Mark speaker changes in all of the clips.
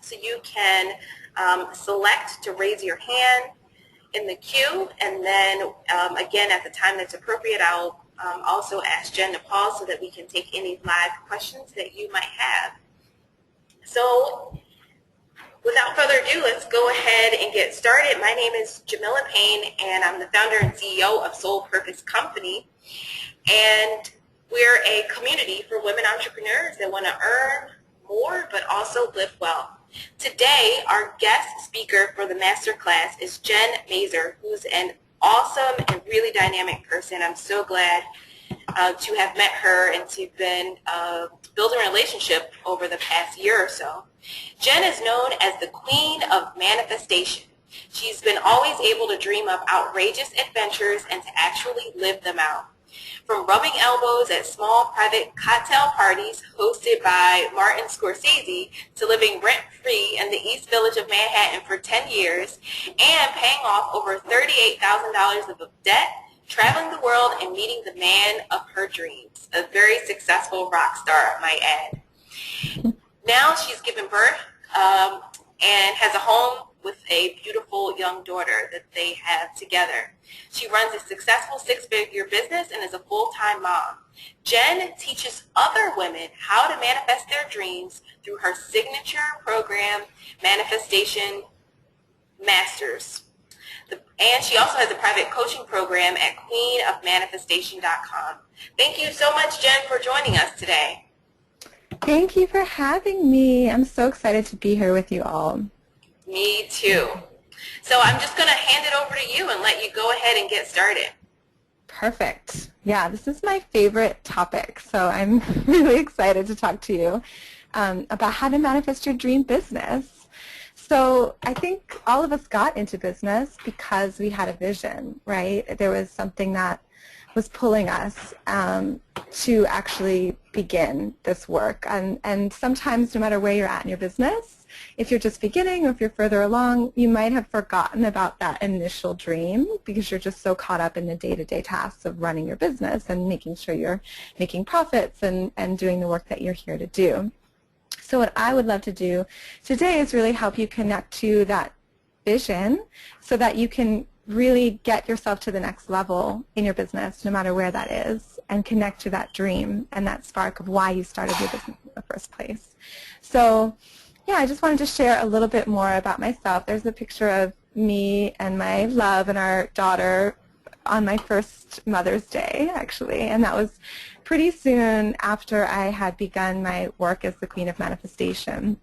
Speaker 1: So you can select to raise your hand in the queue, and then again at the time that's appropriate, I'll also ask Jen to pause so that we can take any live questions that you might have. So without further ado, let's go ahead and get started. My name is Jamila Payne, and I'm the founder and CEO of Soul Purpose Company. And we're a community for women entrepreneurs that want to earn more but also live well. Today, our guest speaker for the masterclass is Jen Mazer, who's an awesome and really dynamic person. I'm so glad to have met her and to have been building a relationship over the past year or so. Jen is known as the Queen of Manifestation. She's been always able to dream up outrageous adventures and to actually live them out. From rubbing elbows at small private cocktail parties hosted by Martin Scorsese to living rent-free in the East Village of Manhattan for 10 years and paying off over $38,000 of debt, traveling the world and meeting the man of her dreams, a very successful rock star, I might add. Now she's given birth and has a home with a beautiful young daughter that they have together. She runs a successful six-figure business and is a full-time mom. Jen teaches other women how to manifest their dreams through her signature program, Manifestation Masters. And she also has a private coaching program at queenofmanifestation.com. Thank you so much, Jen, for joining us today.
Speaker 2: Thank you for having me. I'm so excited to be here with you all.
Speaker 1: Me too. So I'm just going to hand it over to you and let you go ahead and get started.
Speaker 2: Perfect. Yeah, this is my favorite topic, so I'm really excited to talk to you about how to manifest your dream business. So I think all of us got into business because we had a vision, right? There was something that was pulling us to actually begin this work. And sometimes, no matter where you're at in your business, if you're just beginning or if you're further along, you might have forgotten about that initial dream because you're just so caught up in the day-to-day tasks of running your business and making sure you're making profits and doing the work that you're here to do. So what I would love to do today is really help you connect to that vision so that you can really get yourself to the next level in your business, no matter where that is, and connect to that dream and that spark of why you started your business in the first place. So yeah, I just wanted to share a little bit more about myself. There's a picture of me and my love and our daughter on my first Mother's Day, actually, and that was pretty soon after I had begun my work as the Queen of Manifestation.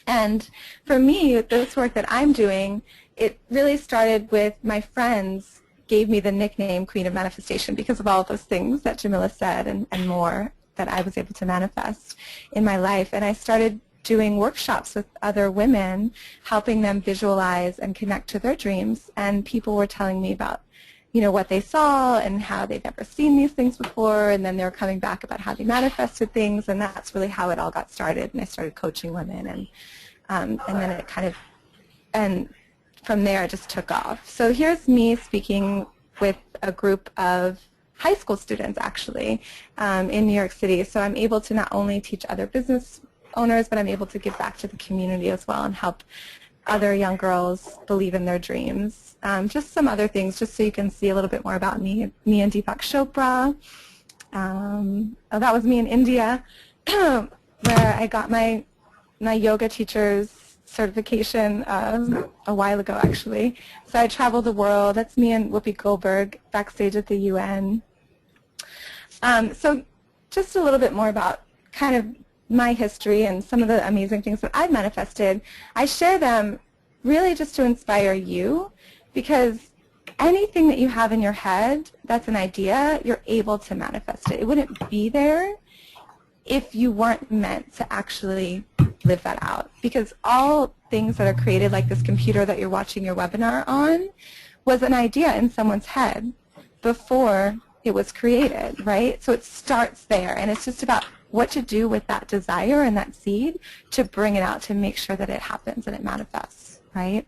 Speaker 2: And for me, this work that I'm doing, it really started with my friends gave me the nickname Queen of Manifestation because of all of those things that Jamila said and more that I was able to manifest in my life. And I started doing workshops with other women, helping them visualize and connect to their dreams. And people were telling me about, you know, what they saw and how they'd never seen these things before. And then they were coming back about how they manifested things. And that's really how it all got started. And I started coaching women. And then it kind of, and from there it just took off. So here's me speaking with a group of high school students, actually, in New York City. So I'm able to not only teach other business owners, but I'm able to give back to the community as well and help other young girls believe in their dreams. Just some other things, just so you can see a little bit more about me. Me and Deepak Chopra. That was me in India, where I got my yoga teacher's certification a while ago, actually. So I traveled the world. That's me and Whoopi Goldberg backstage at the UN. So just a little bit more about kind of my history and some of the amazing things that I've manifested. I share them really just to inspire you, because anything that you have in your head that's an idea, you're able to manifest it. It wouldn't be there if you weren't meant to actually live that out, because all things that are created, like this computer that you're watching your webinar on, was an idea in someone's head before it was created, right? So it starts there, and it's just about what to do with that desire and that seed to bring it out, to make sure that it happens and it manifests, right?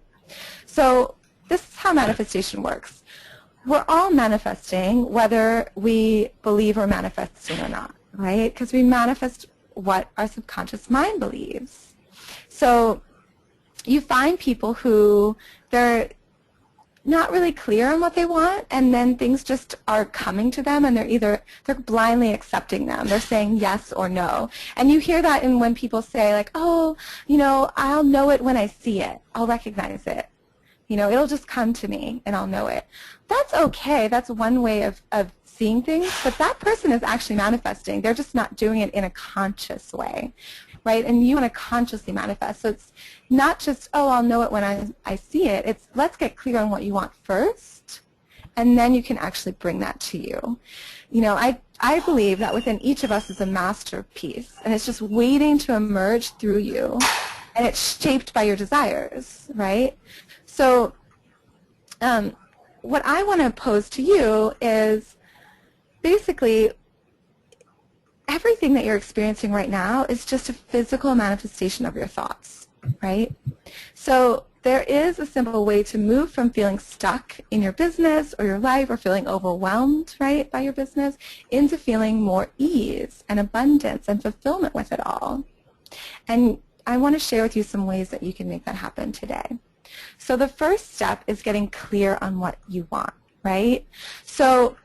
Speaker 2: So this is how manifestation works. We're all manifesting whether we believe we're manifesting or not, right? Because we manifest what our subconscious mind believes. So you find people who they're not really clear on what they want, and then things just are coming to them, and they're blindly accepting them. They're saying yes or no. And you hear that in when people say, like, oh, I'll know it when I see it. I'll recognize it. It'll just come to me and I'll know it. That's okay. That's one way of seeing things, but that person is actually manifesting. They're just not doing it in a conscious way, right? And you want to consciously manifest. So it's not just, oh, I'll know it when I see it. It's let's get clear on what you want first, and then you can actually bring that to you. I believe that within each of us is a masterpiece, and it's just waiting to emerge through you, and it's shaped by your desires, right? So what I want to pose to you is basically everything that you're experiencing right now is just a physical manifestation of your thoughts, right? So there is a simple way to move from feeling stuck in your business or your life or feeling overwhelmed, right, by your business into feeling more ease and abundance and fulfillment with it all. And I want to share with you some ways that you can make that happen today. So the first step is getting clear on what you want, right? So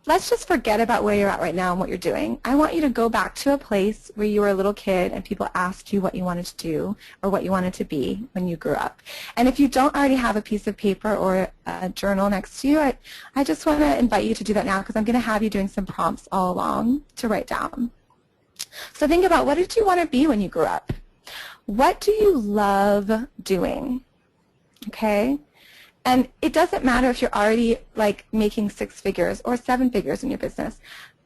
Speaker 2: let's just forget about where you're at right now and what you're doing. I want you to go back to a place where you were a little kid and people asked you what you wanted to do or what you wanted to be when you grew up. And if you don't already have a piece of paper or a journal next to you, I just want to invite you to do that now, because I'm going to have you doing some prompts all along to write down. So think about, what did you want to be when you grew up? What do you love doing? Okay? And it doesn't matter if you're already like making 6 figures or 7 figures in your business.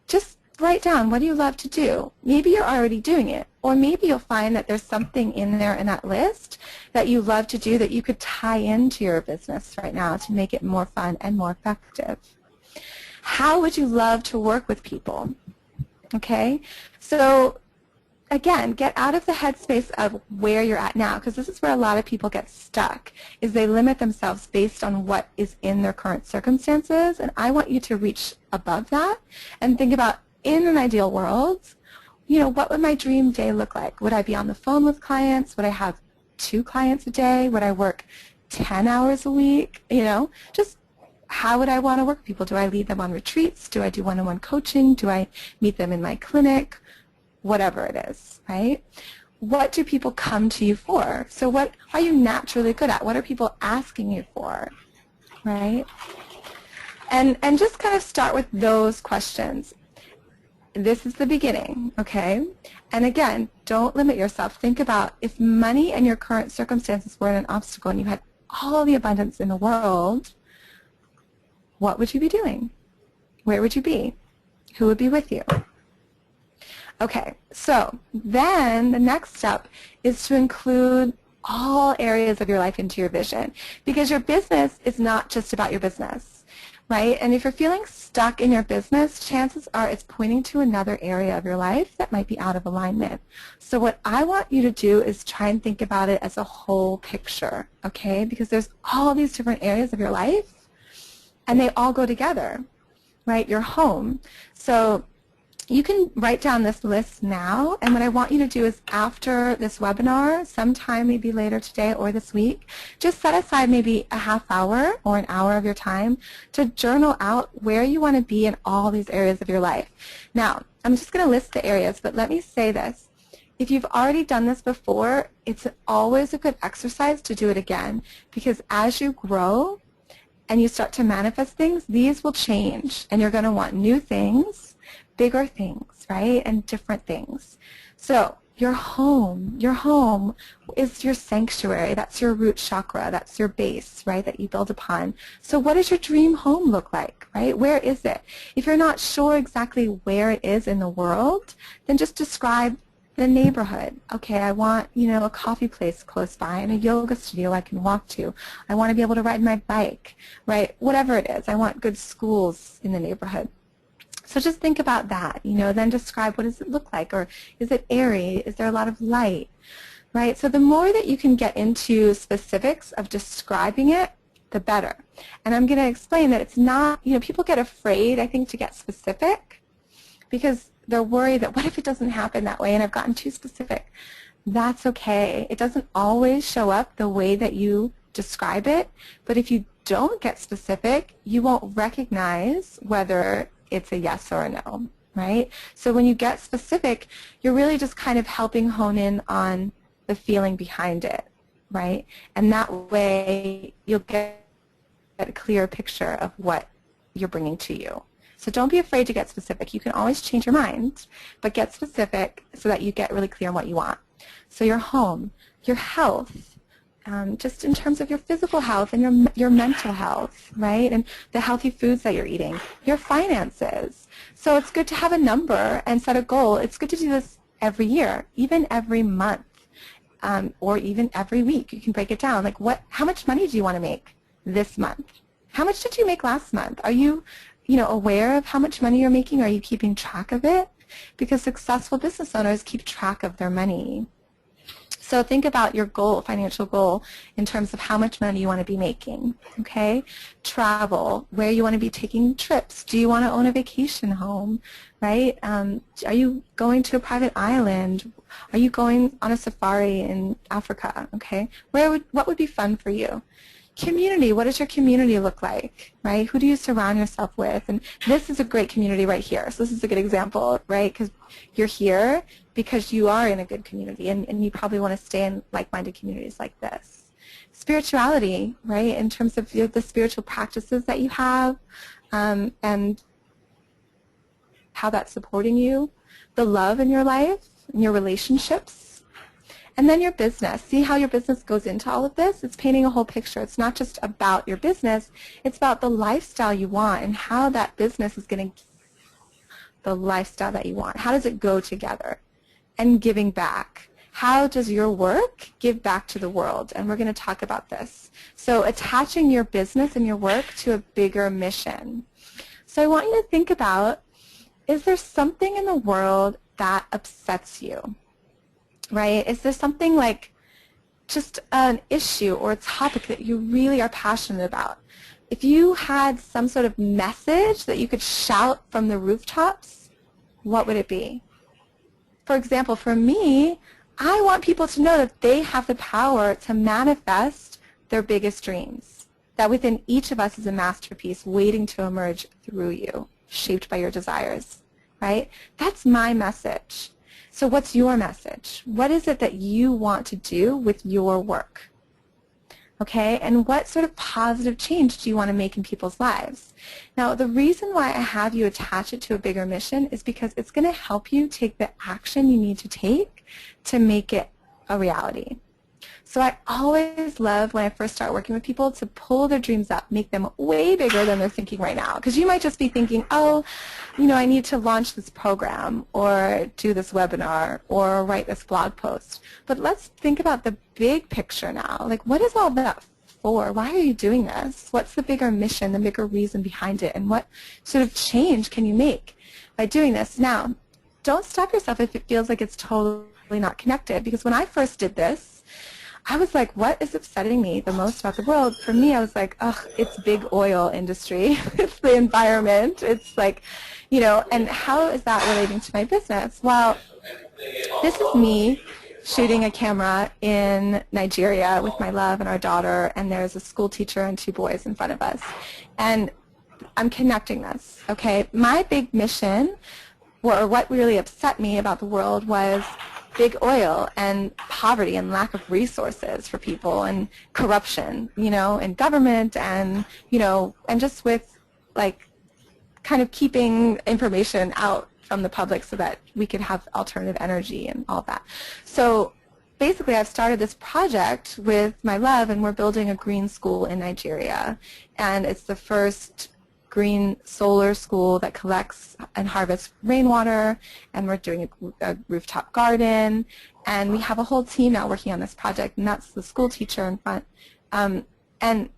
Speaker 2: Just write down, what do you love to do? Maybe you're already doing it, or maybe you'll find that there's something in there in that list that you love to do that you could tie into your business right now to make it more fun and more effective. How would you love to work with people? Okay? So again, get out of the headspace of where you're at now, because this is where a lot of people get stuck, is they limit themselves based on what is in their current circumstances. And I want you to reach above that and think about, in an ideal world, what would my dream day look like? Would I be on the phone with clients? Would I have 2 clients a day? Would I work 10 hours a week? Just how would I want to work with people? Do I lead them on retreats? Do I do one-on-one coaching? Do I meet them in my clinic? Whatever it is, right? What do people come to you for? So what are you naturally good at? What are people asking you for, right? And just kind of start with those questions. This is the beginning, okay? And again, don't limit yourself. Think about, if money and your current circumstances were an obstacle and you had all the abundance in the world, what would you be doing? Where would you be? Who would be with you? Okay, so then the next step is to include all areas of your life into your vision, because your business is not just about your business, right? And if you're feeling stuck in your business, chances are it's pointing to another area of your life that might be out of alignment. So what I want you to do is try and think about it as a whole picture, okay? Because there's all these different areas of your life, and they all go together, right? Your home. So you can write down this list now, and what I want you to do is, after this webinar, sometime maybe later today or this week, just set aside maybe a half hour or an hour of your time to journal out where you want to be in all these areas of your life. Now, I'm just going to list the areas, but let me say this. If you've already done this before, it's always a good exercise to do it again, because as you grow and you start to manifest things, these will change, and you're going to want new things, bigger things, right, and different things. So your home is your sanctuary. That's your root chakra. That's your base, right, that you build upon. So what does your dream home look like, right? Where is it? If you're not sure exactly where it is in the world, then just describe the neighborhood. Okay, I want, a coffee place close by and a yoga studio I can walk to. I want to be able to ride my bike, right? Whatever it is. I want good schools in the neighborhood. So just think about that, then describe, what does it look like? Or is it airy? Is there a lot of light, right? So the more that you can get into specifics of describing it, the better. And I'm going to explain that it's not, people get afraid, I think, to get specific, because they're worried that, what if it doesn't happen that way and I've gotten too specific? That's okay. It doesn't always show up the way that you describe it, but if you don't get specific, you won't recognize whether it's a yes or a no, right? So when you get specific, you're really just kind of helping hone in on the feeling behind it, right? And that way you'll get a clear picture of what you're bringing to you. So don't be afraid to get specific. You can always change your mind, but get specific so that you get really clear on what you want. So your home, your health, just in terms of your physical health and your mental health, right? And the healthy foods that you're eating, your finances. So it's good to have a number and set a goal. It's good to do this every year, even every month, or even every week. You can break it down. Like how much money do you want to make this month? How much did you make last month? Are you aware of how much money you're making? Are you keeping track of it? Because successful business owners keep track of their money. So think about your goal, financial goal, in terms of how much money you want to be making, okay? Travel, where you want to be taking trips. Do you want to own a vacation home, right? Are you going to a private island? Are you going on a safari in Africa, okay? What would be fun for you? Community, what does your community look like, right? Who do you surround yourself with? And this is a great community right here. So this is a good example, right? Because you're here because you are in a good community, and you probably want to stay in like-minded communities like this. Spirituality, right, in terms of the spiritual practices that you have, and how that's supporting you. The love in your life, in your relationships. And then your business. See how your business goes into all of this? It's painting a whole picture. It's not just about your business. It's about the lifestyle you want and how that business is going to the lifestyle that you want. How does it go together? And giving back. How does your work give back to the world? And we're going to talk about this. So attaching your business and your work to a bigger mission. So I want you to think about, is there something in the world that upsets you? Right? Is there something like just an issue or a topic that you really are passionate about? If you had some sort of message that you could shout from the rooftops, what would it be? For example, for me, I want people to know that they have the power to manifest their biggest dreams, that within each of us is a masterpiece waiting to emerge through you, shaped by your desires, right? That's my message. So what's your message? What is it that you want to do with your work? Okay, and what sort of positive change do you want to make in people's lives? Now, the reason why I have you attach it to a bigger mission is because it's going to help you take the action you need to take to make it a reality. So I always love when I first start working with people to pull their dreams up, make them way bigger than they're thinking right now. Because you might just be thinking, oh, I need to launch this program or do this webinar or write this blog post. But let's think about the big picture now. Like, what is all that for? Why are you doing this? What's the bigger mission, the bigger reason behind it? And what sort of change can you make by doing this? Now, don't stop yourself if it feels like it's totally not connected. Because when I first did this, I was like, what is upsetting me the most about the world? For me, I was like, ugh, it's big oil industry. It's the environment. It's like, and how is that relating to my business? Well, this is me shooting a camera in Nigeria with my love and our daughter, and there's a school teacher and 2 boys in front of us. And I'm connecting this, okay? My big mission, or what really upset me about the world, was big oil and poverty and lack of resources for people and corruption, in government and, and just with like kind of keeping information out from the public so that we could have alternative energy and all that. So basically I've started this project with my love, and we're building a green school in Nigeria. And it's the first green solar school that collects and harvests rainwater, and we're doing a rooftop garden, and we have a whole team now working on this project, and that's the school teacher in front. And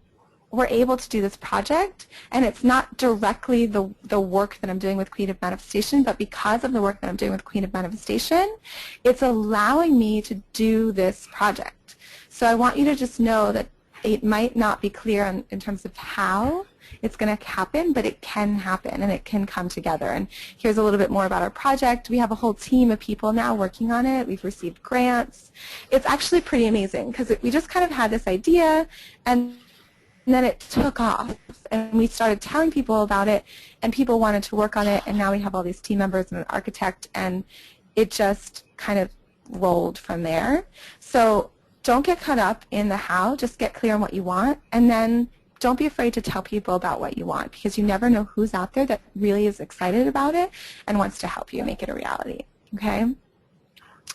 Speaker 2: we're able to do this project, and it's not directly the work that I'm doing with Queen of Manifestation, but because of the work that I'm doing with Queen of Manifestation, it's allowing me to do this project. So I want you to just know that it might not be clear in terms of how it's going to happen, but it can happen and it can come together. And here's a little bit more about our project. We have a whole team of people now working on it. We've received grants. It's actually pretty amazing because we just kind of had this idea and then it took off and we started telling people about it and people wanted to work on it, and now we have all these team members and an architect, and it just kind of rolled from there. So don't get caught up in the how, just get clear on what you want, and then don't be afraid to tell people about what you want, because you never know who's out there that really is excited about it and wants to help you make it a reality, okay?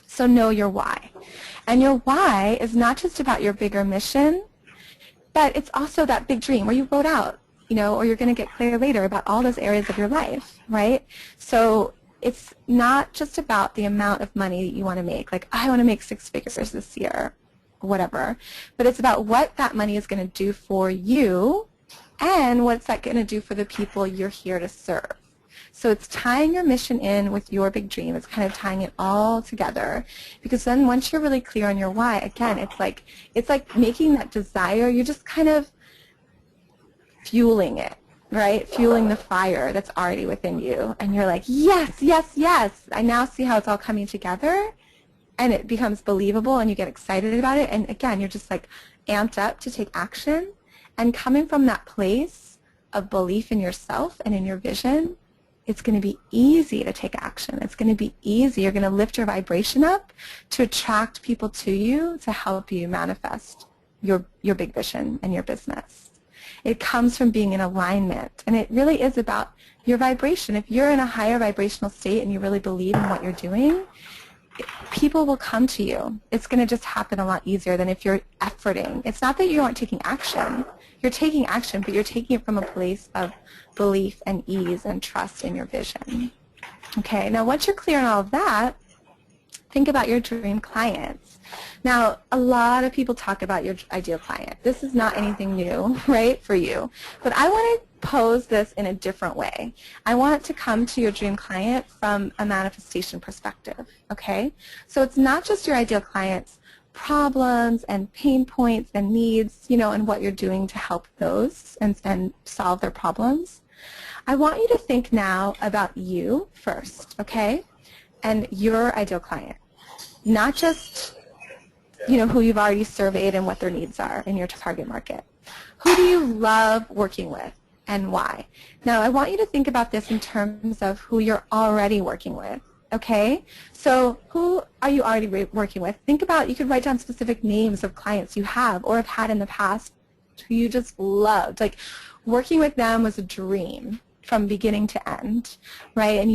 Speaker 2: So know your why. And your why is not just about your bigger mission, but it's also that big dream where you wrote out, or you're going to get clear later about all those areas of your life, right? So it's not just about the amount of money that you want to make, like I want to make 6 figures this year, whatever, but it's about what that money is going to do for you and what's that going to do for the people you're here to serve. So it's tying your mission in with your big dream. It's kind of tying it all together, because then once you're really clear on your why, again, it's like making that desire, you're just kind of fueling it, right? Fueling the fire that's already within you. And you're like, yes, yes, yes. I now see how it's all coming together. And it becomes believable and you get excited about it. And again, you're just like amped up to take action. And coming from that place of belief in yourself and in your vision, it's going to be easy to take action. It's going to be easy. You're going to lift your vibration up to attract people to you to help you manifest your big vision and your business. It comes from being in alignment. And it really is about your vibration. If you're in a higher vibrational state and you really believe in what you're doing, people will come to you. It's going to just happen a lot easier than if you're efforting. It's not that you aren't taking action. You're taking action, but you're taking it from a place of belief and ease and trust in your vision. Okay, now once you're clear on all of that, think about your dream clients. Now, a lot of people talk about your ideal client. This is not anything new, right, for you. But I want to pose this in a different way. I want it to come to your dream client from a manifestation perspective, okay? So it's not just your ideal client's problems and pain points and needs, and what you're doing to help those and solve their problems. I want you to think now about you first, okay? And your ideal client. Not just, who you've already surveyed and what their needs are in your target market. Who do you love working with and why? Now, I want you to think about this in terms of who you're already working with, okay? So who are you already working with? Think about, you could write down specific names of clients you have or have had in the past who you just loved. Like, working with them was a dream from beginning to end, right? And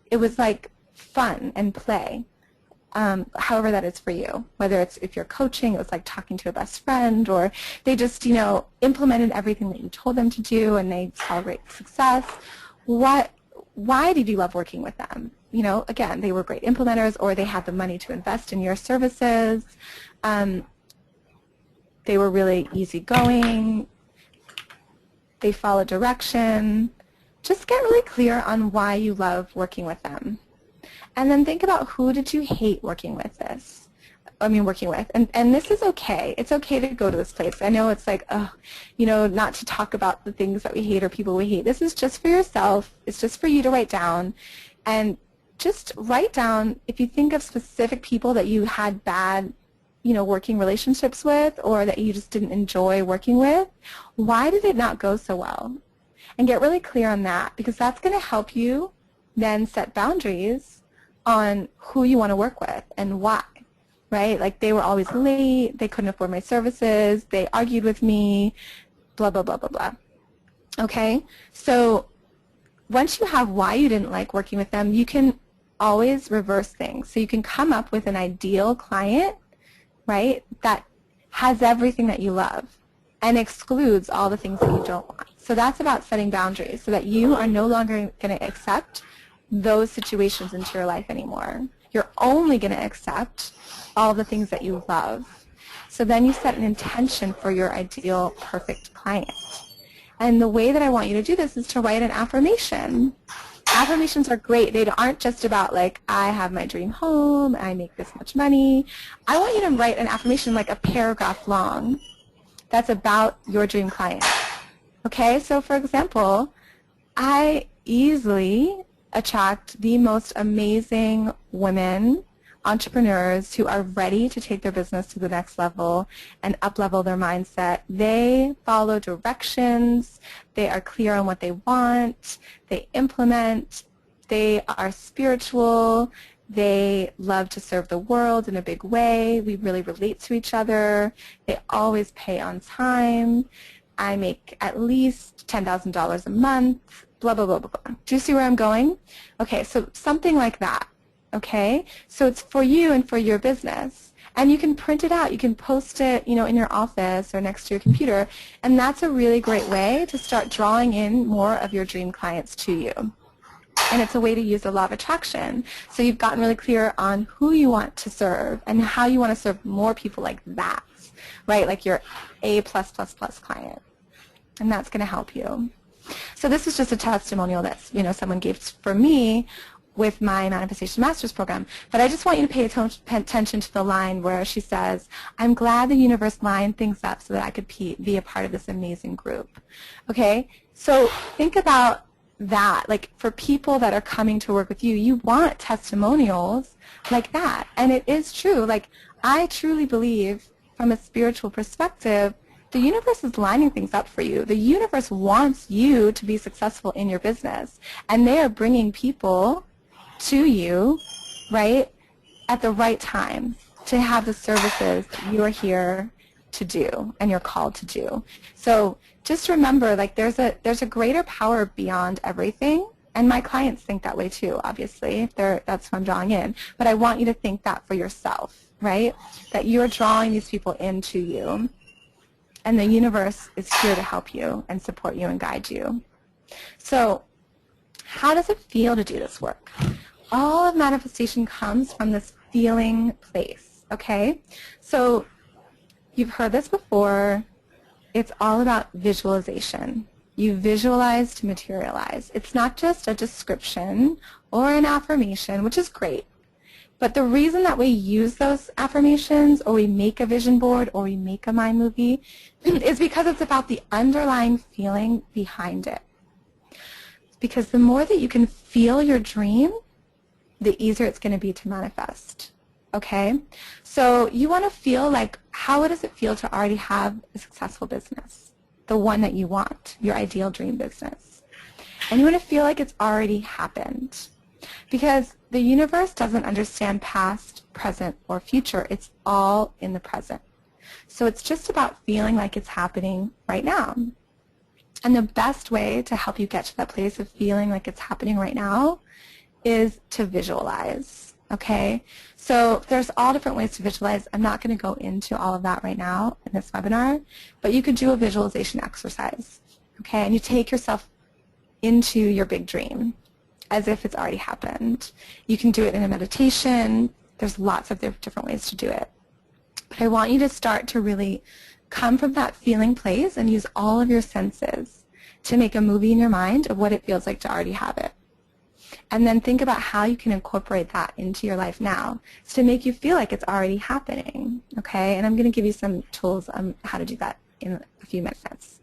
Speaker 2: it was like fun and play. However that is for you, whether it's if you're coaching, it was like talking to a best friend, or they just, implemented everything that you told them to do and they saw great success. Why did you love working with them? Again, they were great implementers, or they had the money to invest in your services. They were really easygoing. They followed direction. Just get really clear on why you love working with them. And then think about, who did you hate working with? And this is okay. It's okay to go to this place. I know it's like, not to talk about the things that we hate or people we hate. This is just for yourself. It's just for you to write down. And just write down, if you think of specific people that you had bad, working relationships with, or that you just didn't enjoy working with, why did it not go so well? And get really clear on that, because that's going to help you then set boundaries on who you want to work with and why, right? Like, they were always late, they couldn't afford my services, they argued with me, blah, blah, blah, blah, blah. Okay? So once you have why you didn't like working with them, you can always reverse things. So you can come up with an ideal client, right, that has everything that you love and excludes all the things that you don't want. So that's about setting boundaries so that you are no longer going to accept those situations into your life anymore. You're only going to accept all the things that you love. So then you set an intention for your ideal perfect client. And the way that I want you to do this is to write an affirmation. Affirmations are great. They aren't just about like, I have my dream home, I make this much money. I want you to write an affirmation like a paragraph long. that's about your dream client. Okay, so for example, I easily attract the most amazing women, entrepreneurs who are ready to take their business to the next level and up-level their mindset. They follow directions, they are clear on what they want, they implement, they are spiritual, they love to serve the world in a big way, we really relate to each other, they always pay on time, I make at least $10,000 a month, blah, blah, blah, blah, blah. Do you see where I'm going? Okay, so something like that, okay? So it's for you and for your business. And you can print it out. You can post it, you know, in your office or next to your computer. And that's a really great way to start drawing in more of your dream clients to you. And it's a way to use the law of attraction. So you've gotten really clear on who you want to serve and how you want to serve more people like that, right? Like your A+++ client. And that's going to help you. So this is just a testimonial that, you know, someone gave for me with my Manifestation Masters program. But I just want you to pay attention to the line where she says, I'm glad the universe lined things up so that I could be a part of this amazing group. Okay? So think about that. Like, for people that are coming to work with you, you want testimonials like that. And it is true. Like, I truly believe from a spiritual perspective, the universe is lining things up for you. The universe wants you to be successful in your business. And they are bringing people to you, right, at the right time to have the services that you are here to do and you're called to do. So just remember, like, there's a greater power beyond everything. And my clients think that way too, obviously. That's what I'm drawing in. But I want you to think that for yourself, right, that you're drawing these people into you. And the universe is here to help you and support you and guide you. So how does it feel to do this work? All of manifestation comes from this feeling place, okay? So you've heard this before. It's all about visualization. You visualize to materialize. It's not just a description or an affirmation, which is great. But the reason that we use those affirmations, or we make a vision board, or we make a mind movie, is because it's about the underlying feeling behind it. Because the more that you can feel your dream, the easier it's going to be to manifest. Okay? So you want to feel like, how does it feel to already have a successful business? The one that you want, your ideal dream business. And you want to feel like it's already happened. Because the universe doesn't understand past, present, or future. It's all in the present. So it's just about feeling like it's happening right now. And the best way to help you get to that place of feeling like it's happening right now is to visualize, okay? So there's all different ways to visualize. I'm not going to go into all of that right now in this webinar, but you could do a visualization exercise, okay? And you take yourself into your big dream as if it's already happened. You can do it in a meditation. There's lots of different ways to do it. But I want you to start to really come from that feeling place and use all of your senses to make a movie in your mind of what it feels like to already have it. And then think about how you can incorporate that into your life now to make you feel like it's already happening, okay? And I'm going to give you some tools on how to do that in a few minutes.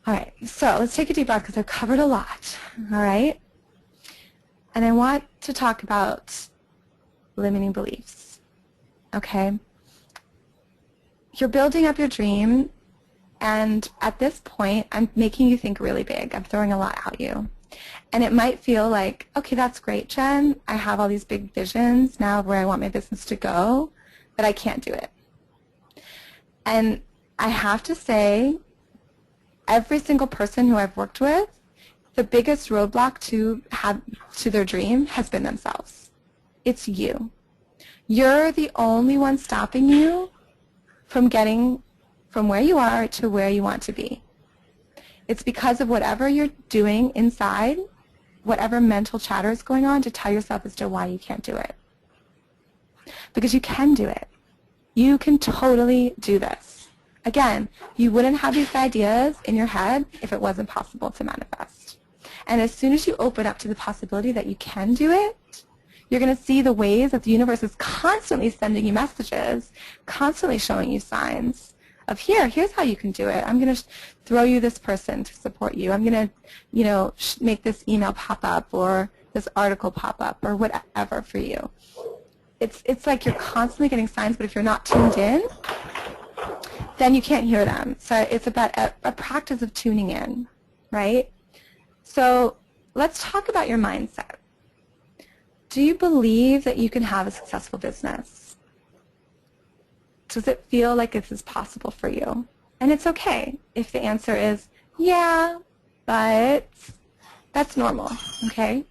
Speaker 2: All right, so let's take a deep breath because I've covered a lot, all right? And I want to talk about limiting beliefs, okay? You're building up your dream, and at this point, I'm making you think really big. I'm throwing a lot at you. And it might feel like, okay, that's great, Jen. I have all these big visions now of where I want my business to go, but I can't do it. And I have to say, every single person who I've worked with, the biggest roadblock to their dream has been themselves. It's you. You're the only one stopping you from getting from where you are to where you want to be. It's because of whatever you're doing inside, whatever mental chatter is going on to tell yourself as to why you can't do it. Because you can do it. You can totally do this. Again, you wouldn't have these ideas in your head if it wasn't possible to manifest. And as soon as you open up to the possibility that you can do it, you're going to see the ways that the universe is constantly sending you messages, constantly showing you signs of here's how you can do it. I'm going to throw you this person to support you. I'm going to, make this email pop up or this article pop up or whatever for you. It's like you're constantly getting signs, but if you're not tuned in, then you can't hear them. So it's about a practice of tuning in, right? So let's talk about your mindset. Do you believe that you can have a successful business? Does it feel like this is possible for you? And it's okay if the answer is, yeah, but that's normal, okay?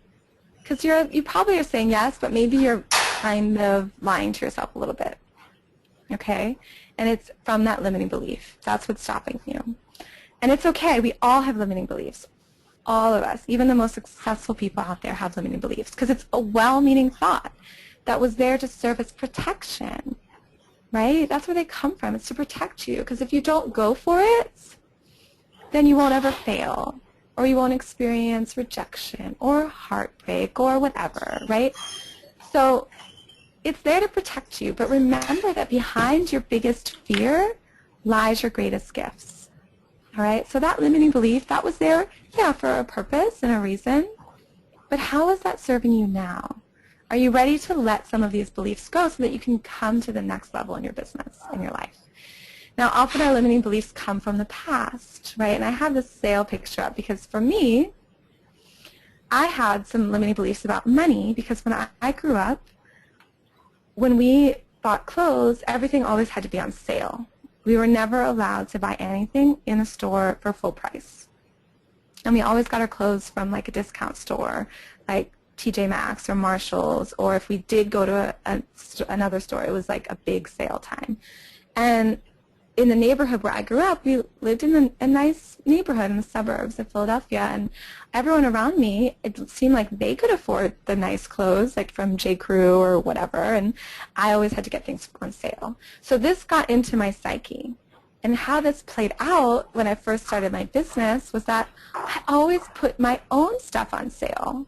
Speaker 2: Because you probably are saying yes, but maybe you're kind of lying to yourself a little bit, okay? And it's from that limiting belief. That's what's stopping you. And it's okay. We all have limiting beliefs. All of us, even the most successful people out there have limiting beliefs because it's a well-meaning thought that was there to serve as protection, right? That's where they come from. It's to protect you because if you don't go for it, then you won't ever fail or you won't experience rejection or heartbreak or whatever, right? So it's there to protect you, but remember that behind your biggest fear lies your greatest gifts. All right, so that limiting belief, that was there, yeah, for a purpose and a reason, but how is that serving you now? Are you ready to let some of these beliefs go so that you can come to the next level in your business, in your life? Now, often our limiting beliefs come from the past, right? And I have this sale picture up because for me, I had some limiting beliefs about money because when I grew up, when we bought clothes, everything always had to be on sale. We were never allowed to buy anything in a store for full price. And we always got our clothes from like a discount store, like TJ Maxx or Marshall's, or if we did go to another store, it was like a big sale time. And in the neighborhood where I grew up, we lived in a nice neighborhood in the suburbs of Philadelphia, and everyone around me, it seemed like they could afford the nice clothes, like from J. Crew or whatever, and I always had to get things on sale. So this got into my psyche. And how this played out when I first started my business was that I always put my own stuff on sale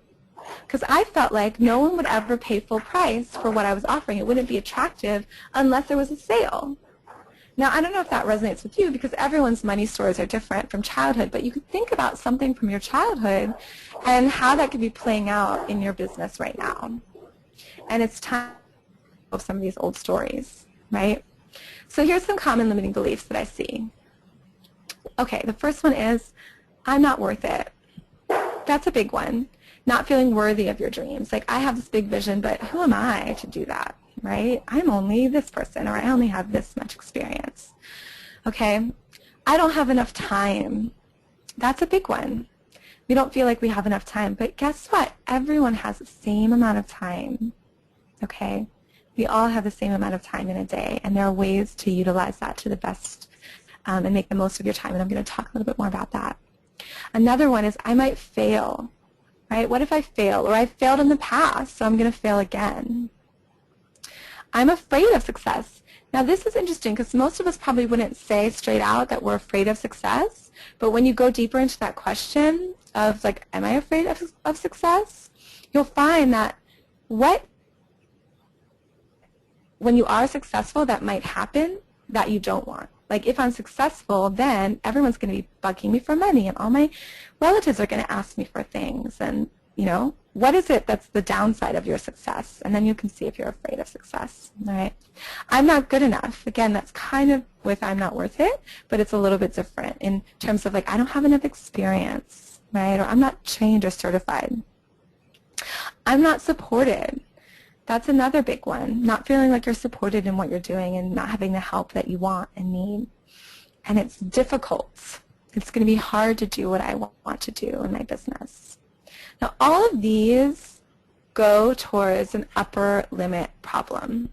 Speaker 2: because I felt like no one would ever pay full price for what I was offering. It wouldn't be attractive unless there was a sale. Now, I don't know if that resonates with you because everyone's money stories are different from childhood, but you could think about something from your childhood and how that could be playing out in your business right now. And it's time of some of these old stories, right? So here's some common limiting beliefs that I see. Okay, the first one is, I'm not worth it. That's a big one. Not feeling worthy of your dreams. Like, I have this big vision, but who am I to do that? Right? I'm only this person, or I only have this much experience. Okay? I don't have enough time. That's a big one. We don't feel like we have enough time, but guess what? Everyone has the same amount of time. Okay? We all have the same amount of time in a day, and there are ways to utilize that to the best and make the most of your time, and I'm going to talk a little bit more about that. Another one is I might fail. Right? What if I fail? Or I failed in the past, so I'm going to fail again. I'm afraid of success. Now, this is interesting because most of us probably wouldn't say straight out that we're afraid of success, but when you go deeper into that question of, like, am I afraid of success, you'll find that when you are successful, that might happen that you don't want. Like, if I'm successful, then everyone's going to be bugging me for money, and all my relatives are going to ask me for things, and, what is it that's the downside of your success? And then you can see if you're afraid of success, all right? I'm not good enough. Again, that's kind of with I'm not worth it, but it's a little bit different in terms of, like, I don't have enough experience, right? Or I'm not trained or certified. I'm not supported. That's another big one, not feeling like you're supported in what you're doing and not having the help that you want and need. And it's difficult. It's going to be hard to do what I want to do in my business. Now, all of these go towards an upper limit problem.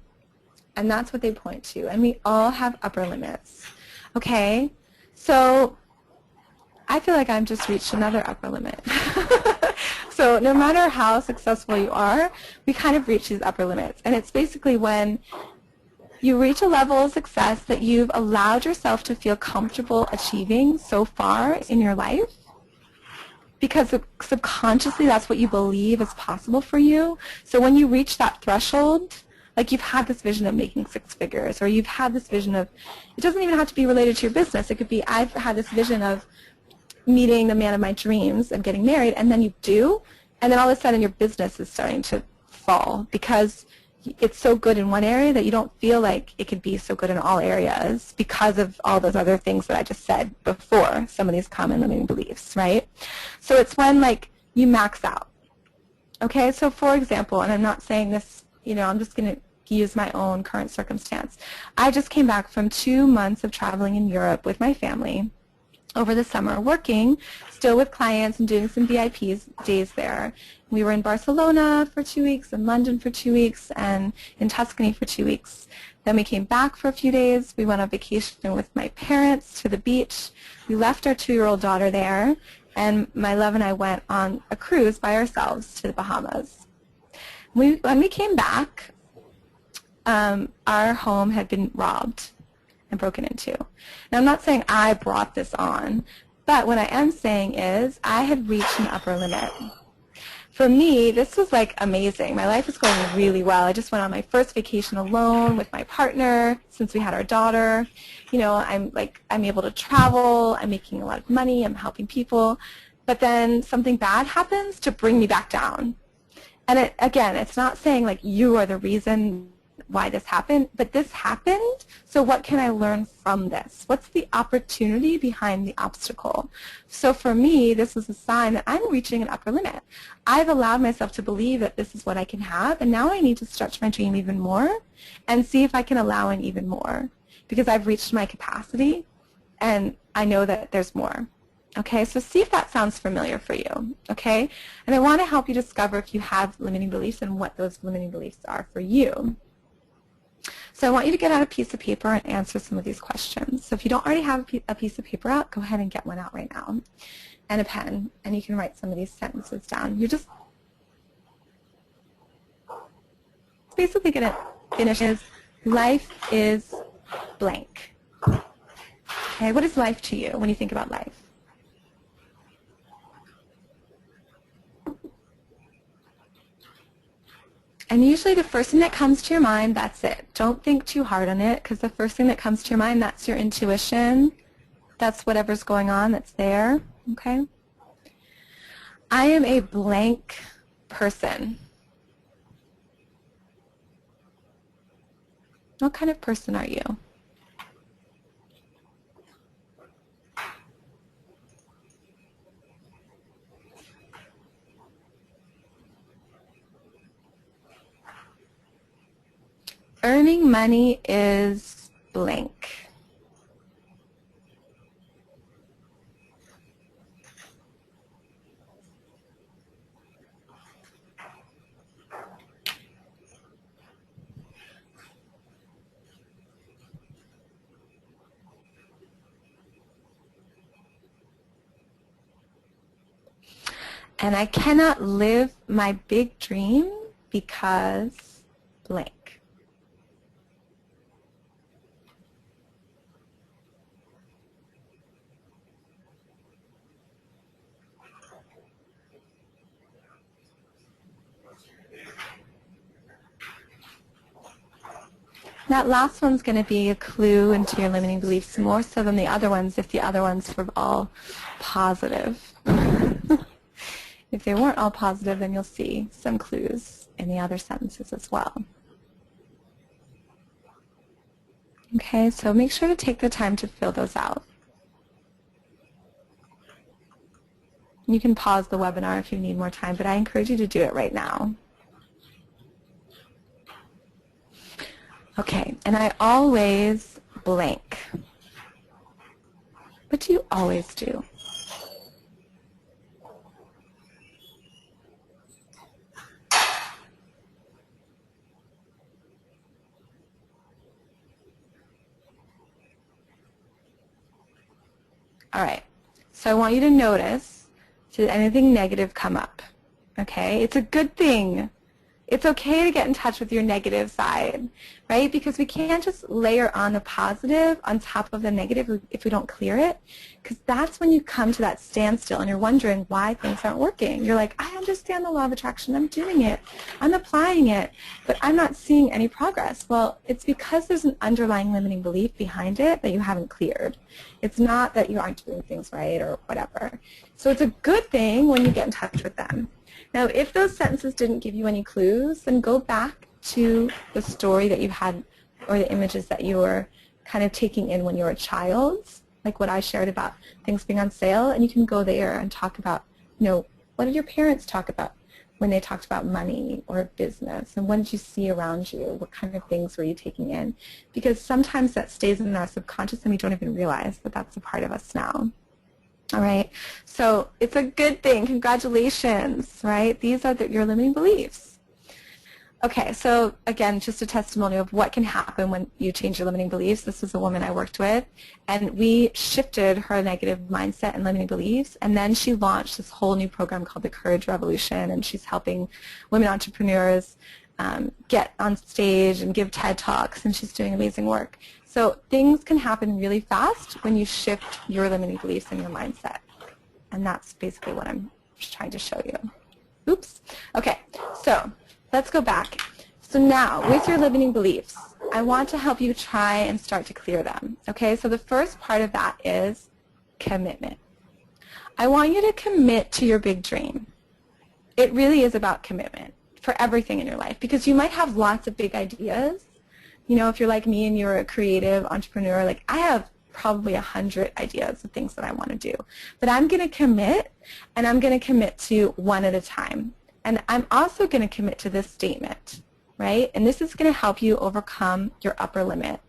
Speaker 2: And that's what they point to. And we all have upper limits. Okay? So I feel like I've just reached another upper limit. So no matter how successful you are, we kind of reach these upper limits. And it's basically when you reach a level of success that you've allowed yourself to feel comfortable achieving so far in your life, because subconsciously that's what you believe is possible for you. So when you reach that threshold Like you've had this vision of making 6 figures, or you've had this vision of, it doesn't even have to be related to your business. It could be, I've had this vision of meeting the man of my dreams and getting married, and then you do, and then all of a sudden your business is starting to fall because it's so good in one area that you don't feel like it could be so good in all areas because of all those other things that I just said before, some of these common limiting beliefs, right? So it's when like you max out. Okay, so for example, and I'm not saying this, I'm just going to use my own current circumstance. I just came back from 2 months of traveling in Europe with my family over the summer, working still with clients and doing some VIPs days there. We were in Barcelona for 2 weeks, in London for 2 weeks, and in Tuscany for 2 weeks. Then we came back for a few days. We went on vacation with my parents to the beach. We left our 2-year-old daughter there, and my love and I went on a cruise by ourselves to the Bahamas. When we came back, our home had been robbed and broken into. Now, I'm not saying I brought this on, but what I am saying is I had reached an upper limit. For me, this was like amazing. My life was going really well. I just went on my first vacation alone with my partner since we had our daughter. I'm able to travel. I'm making a lot of money. I'm helping people. But then something bad happens to bring me back down. And again, it's not saying like you are the reason why this happened, but this happened, so what can I learn from this? What's the opportunity behind the obstacle? So for me, this was a sign that I'm reaching an upper limit. I've allowed myself to believe that this is what I can have, and now I need to stretch my dream even more and see if I can allow in even more, because I've reached my capacity, and I know that there's more. Okay, so see if that sounds familiar for you, okay? And I want to help you discover if you have limiting beliefs and what those limiting beliefs are for you. So I want you to get out a piece of paper and answer some of these questions. So if you don't already have a piece of paper out, go ahead and get one out right now, and a pen, and you can write some of these sentences down. You're just basically going to finish is, life is blank. Okay, what is life to you when you think about life? And usually the first thing that comes to your mind, that's it. Don't think too hard on it, because the first thing that comes to your mind, that's your intuition. That's whatever's going on that's there, okay? I am a blank person. What kind of person are you? Earning money is blank. And I cannot live my big dream because blank. That last one's going to be a clue into your limiting beliefs, more so than the other ones if the other ones were all positive. If they weren't all positive, then you'll see some clues in the other sentences as well. Okay, so make sure to take the time to fill those out. You can pause the webinar if you need more time, but I encourage you to do it right now. Okay, and I always blank. What do you always do? All right, so I want you to notice, did anything negative come up? Okay, it's a good thing. It's okay to get in touch with your negative side, right? Because we can't just layer on the positive on top of the negative if we don't clear it, because that's when you come to that standstill and you're wondering why things aren't working. You're like, I understand the law of attraction. I'm doing it. I'm applying it, but I'm not seeing any progress. Well, it's because there's an underlying limiting belief behind it that you haven't cleared. It's not that you aren't doing things right or whatever. So it's a good thing when you get in touch with them. Now, if those sentences didn't give you any clues, then go back to the story that you had or the images that you were kind of taking in when you were a child, like what I shared about things being on sale, and you can go there and talk about, what did your parents talk about when they talked about money or business, and what did you see around you? What kind of things were you taking in? Because sometimes that stays in our subconscious and we don't even realize that that's a part of us now. All right, so it's a good thing. Congratulations, right? These are your limiting beliefs. Okay, so again, just a testimony of what can happen when you change your limiting beliefs. This is a woman I worked with, and we shifted her negative mindset and limiting beliefs, and then she launched this whole new program called the Courage Revolution, and she's helping women entrepreneurs get on stage and give TED Talks, and she's doing amazing work. So things can happen really fast when you shift your limiting beliefs and your mindset. And that's basically what I'm trying to show you. Oops. Okay, so let's go back. So now, with your limiting beliefs, I want to help you try and start to clear them. Okay, so the first part of that is commitment. I want you to commit to your big dream. It really is about commitment for everything in your life, because you might have lots of big ideas. If you're like me and you're a creative entrepreneur, like I have probably 100 ideas of things that I want to do. But I'm going to commit, and I'm going to commit to one at a time. And I'm also going to commit to this statement, right? And this is going to help you overcome your upper limit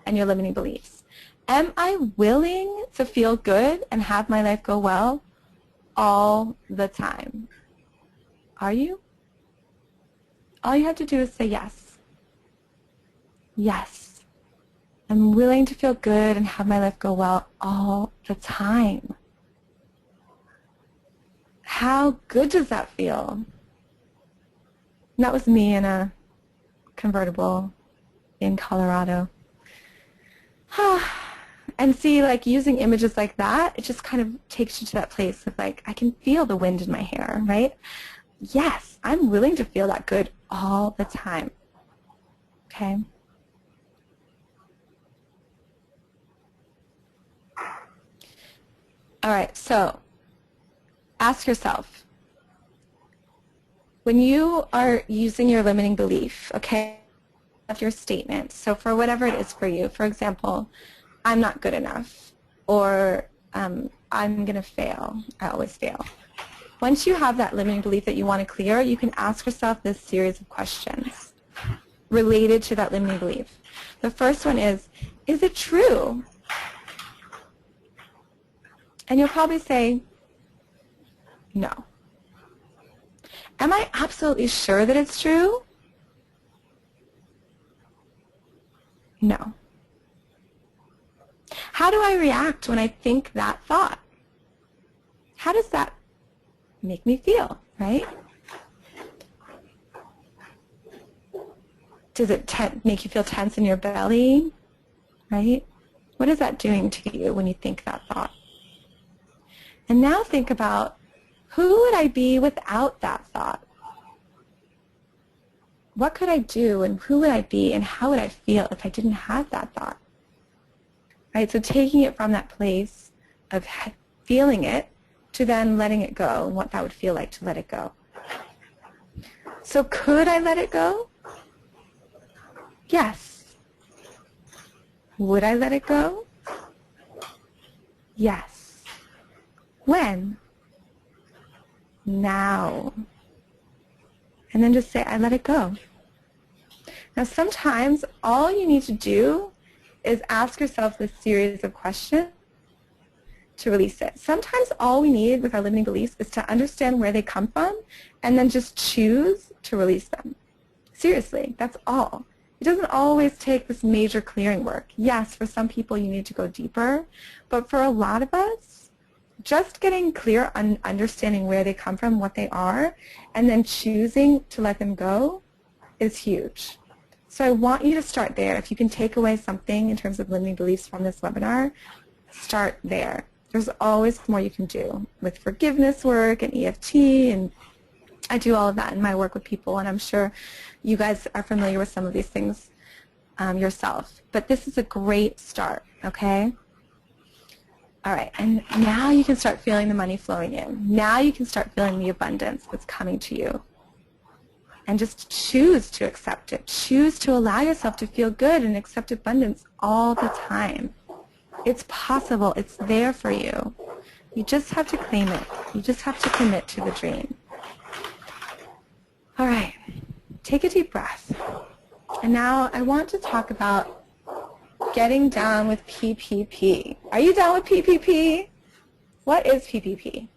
Speaker 2: and your limiting beliefs. Am I willing to feel good and have my life go well all the time? Are you? All you have to do is say yes. Yes, I'm willing to feel good and have my life go well all the time. How good does that feel? And that was me in a convertible in Colorado. And see, like using images like that, it just kind of takes you to that place of like, I can feel the wind in my hair, right? Yes, I'm willing to feel that good all the time. Okay? All right, so ask yourself, when you are using your limiting belief, okay, of your statement, so for whatever it is for you, for example, I'm not good enough, or I'm going to fail, I always fail. Once you have that limiting belief that you want to clear, you can ask yourself this series of questions related to that limiting belief. The first one is it true? And you'll probably say, no. Am I absolutely sure that it's true? No. How do I react when I think that thought? How does that make me feel, right? Does it make you feel tense in your belly, right? What is that doing to you when you think that thought? And now think about, who would I be without that thought? What could I do, and who would I be, and how would I feel if I didn't have that thought? Right, so taking it from that place of feeling it to then letting it go, and what that would feel like to let it go. So could I let it go? Yes. Would I let it go? Yes. When? Now. And then just say, I let it go. Now sometimes all you need to do is ask yourself this series of questions to release it. Sometimes all we need with our limiting beliefs is to understand where they come from and then just choose to release them. Seriously, that's all. It doesn't always take this major clearing work. Yes, for some people you need to go deeper, but for a lot of us, just getting clear on understanding where they come from, what they are, and then choosing to let them go is huge. So I want you to start there. If you can take away something in terms of limiting beliefs from this webinar, start there. There's always more you can do with forgiveness work and EFT, and I do all of that in my work with people, and I'm sure you guys are familiar with some of these things yourself. But this is a great start, okay? All right, and now you can start feeling the money flowing in. Now you can start feeling the abundance that's coming to you. And just choose to accept it. Choose to allow yourself to feel good and accept abundance all the time. It's possible. It's there for you. You just have to claim it. You just have to commit to the dream. All right, take a deep breath. And now I want to talk about getting down with PPP. Are you down with PPP? What is PPP?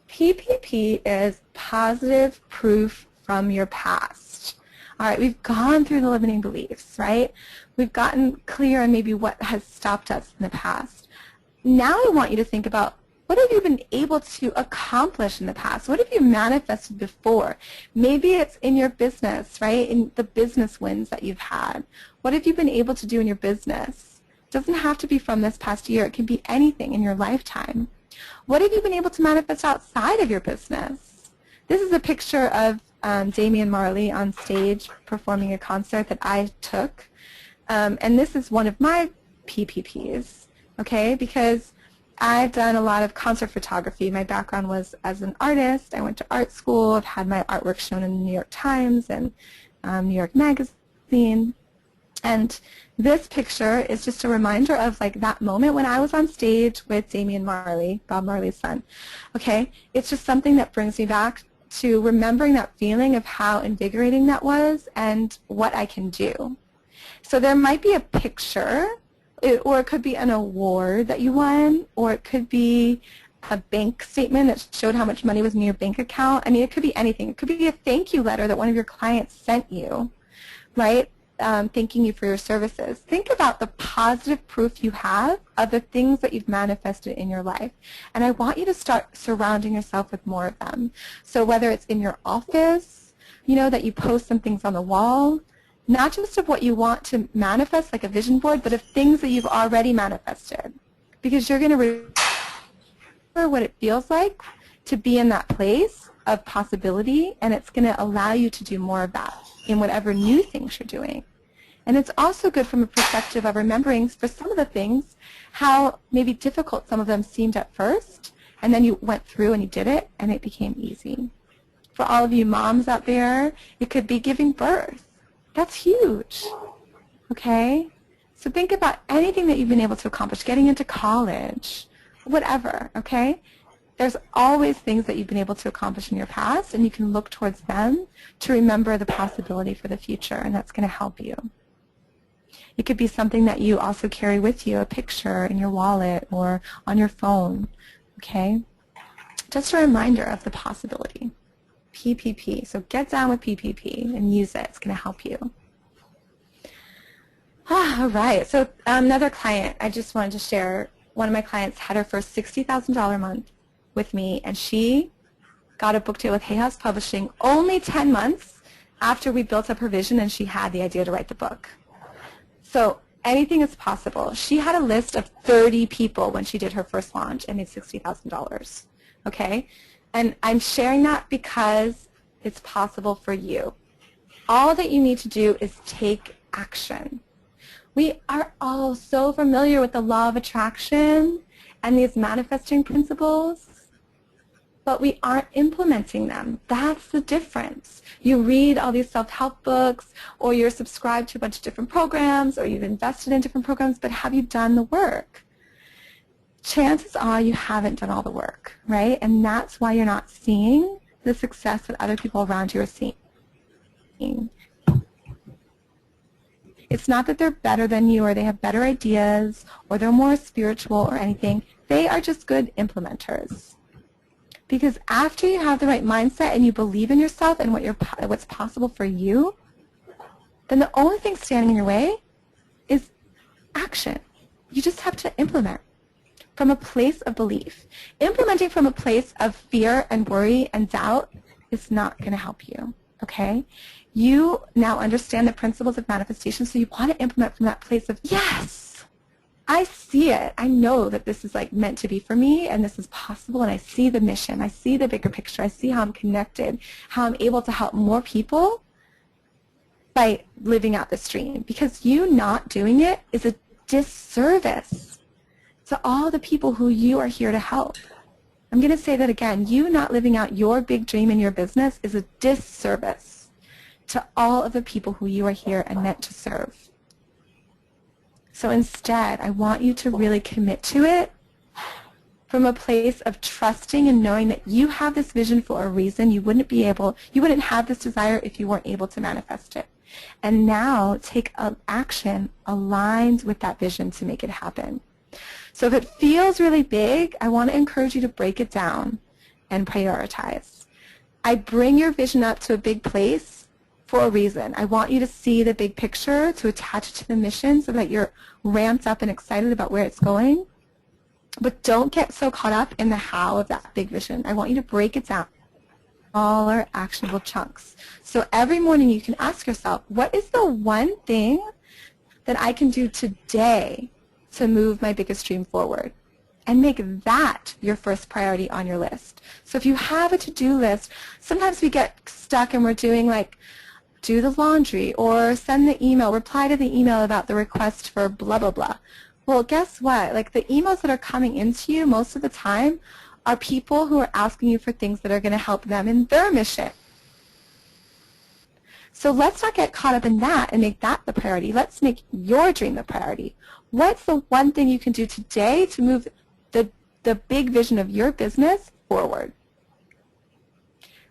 Speaker 2: PPP is positive proof from your past. All right, we've gone through the limiting beliefs, right? We've gotten clear on maybe what has stopped us in the past. Now I want you to think about, what have you been able to accomplish in the past? What have you manifested before? Maybe it's in your business, right? In the business wins that you've had. What have you been able to do in your business? It doesn't have to be from this past year. It can be anything in your lifetime. What have you been able to manifest outside of your business? This is a picture of Damian Marley on stage performing a concert that I took. And this is one of my PPPs, okay, because I've done a lot of concert photography. My background was as an artist. I went to art school. I've had my artwork shown in the New York Times and New York Magazine. And this picture is just a reminder of like that moment when I was on stage with Damian Marley, Bob Marley's son. Okay, it's just something that brings me back to remembering that feeling of how invigorating that was and what I can do. So there might be a picture, or it could be an award that you won, or it could be a bank statement that showed how much money was in your bank account. I mean, it could be anything. It could be a thank you letter that one of your clients sent you, right? Thanking you for your services. Think about the positive proof you have of the things that you've manifested in your life. And I want you to start surrounding yourself with more of them. So whether it's in your office, you know, that you post some things on the wall, not just of what you want to manifest, like a vision board, but of things that you've already manifested. Because you're going to remember what it feels like to be in that place of possibility, and it's going to allow you to do more of that in whatever new things you're doing. And it's also good from a perspective of remembering for some of the things how maybe difficult some of them seemed at first, and then you went through and you did it, and it became easy. For all of you moms out there, it could be giving birth. That's huge, okay? So think about anything that you've been able to accomplish, getting into college, whatever, okay? There's always things that you've been able to accomplish in your past, and you can look towards them to remember the possibility for the future, and that's going to help you. It could be something that you also carry with you, a picture in your wallet or on your phone, okay? Just a reminder of the possibility. PPP. So get down with PPP and use it. It's going to help you. All right. So another client, I just wanted to share, one of my clients had her first $60,000 month with me, and she got a book deal with Hay House Publishing only 10 months after we built up her vision and she had the idea to write the book. So anything is possible. She had a list of 30 people when she did her first launch and made $60,000. Okay? And I'm sharing that because it's possible for you. All that you need to do is take action. We are all so familiar with the law of attraction and these manifesting principles, but we aren't implementing them. That's the difference. You read all these self-help books, or you're subscribed to a bunch of different programs, or you've invested in different programs, but have you done the work? Chances are you haven't done all the work, right? And that's why you're not seeing the success that other people around you are seeing. It's not that they're better than you or they have better ideas or they're more spiritual or anything. They are just good implementers. Because after you have the right mindset and you believe in yourself and what's possible for you, then the only thing standing in your way is action. You just have to implement from a place of belief. Implementing from a place of fear and worry and doubt is not going to help you, okay? You now understand the principles of manifestation, so you want to implement from that place of, yes, I see it. I know that this is like meant to be for me, and this is possible, and I see the mission. I see the bigger picture. I see how I'm connected, how I'm able to help more people by living out this dream. Because you not doing it is a disservice to all the people who you are here to help. I'm going to say that again. You not living out your big dream in your business is a disservice to all of the people who you are here and meant to serve. So instead, I want you to really commit to it from a place of trusting and knowing that you have this vision for a reason. You wouldn't have this desire if you weren't able to manifest it. And now take action aligned with that vision to make it happen. So if it feels really big, I want to encourage you to break it down and prioritize. I bring your vision up to a big place for a reason. I want you to see the big picture, to attach it to the mission so that you're ramped up and excited about where it's going. But don't get so caught up in the how of that big vision. I want you to break it down. All are actionable chunks. So every morning you can ask yourself, what is the one thing that I can do today to move my biggest dream forward? And make that your first priority on your list. So if you have a to-do list, sometimes we get stuck and we're doing like, do the laundry or send the email, reply to the email about the request for blah, blah, blah. Well, guess what? Like the emails that are coming into you most of the time are people who are asking you for things that are going to help them in their mission. So let's not get caught up in that and make that the priority. Let's make your dream the priority. What's the one thing you can do today to move the big vision of your business forward?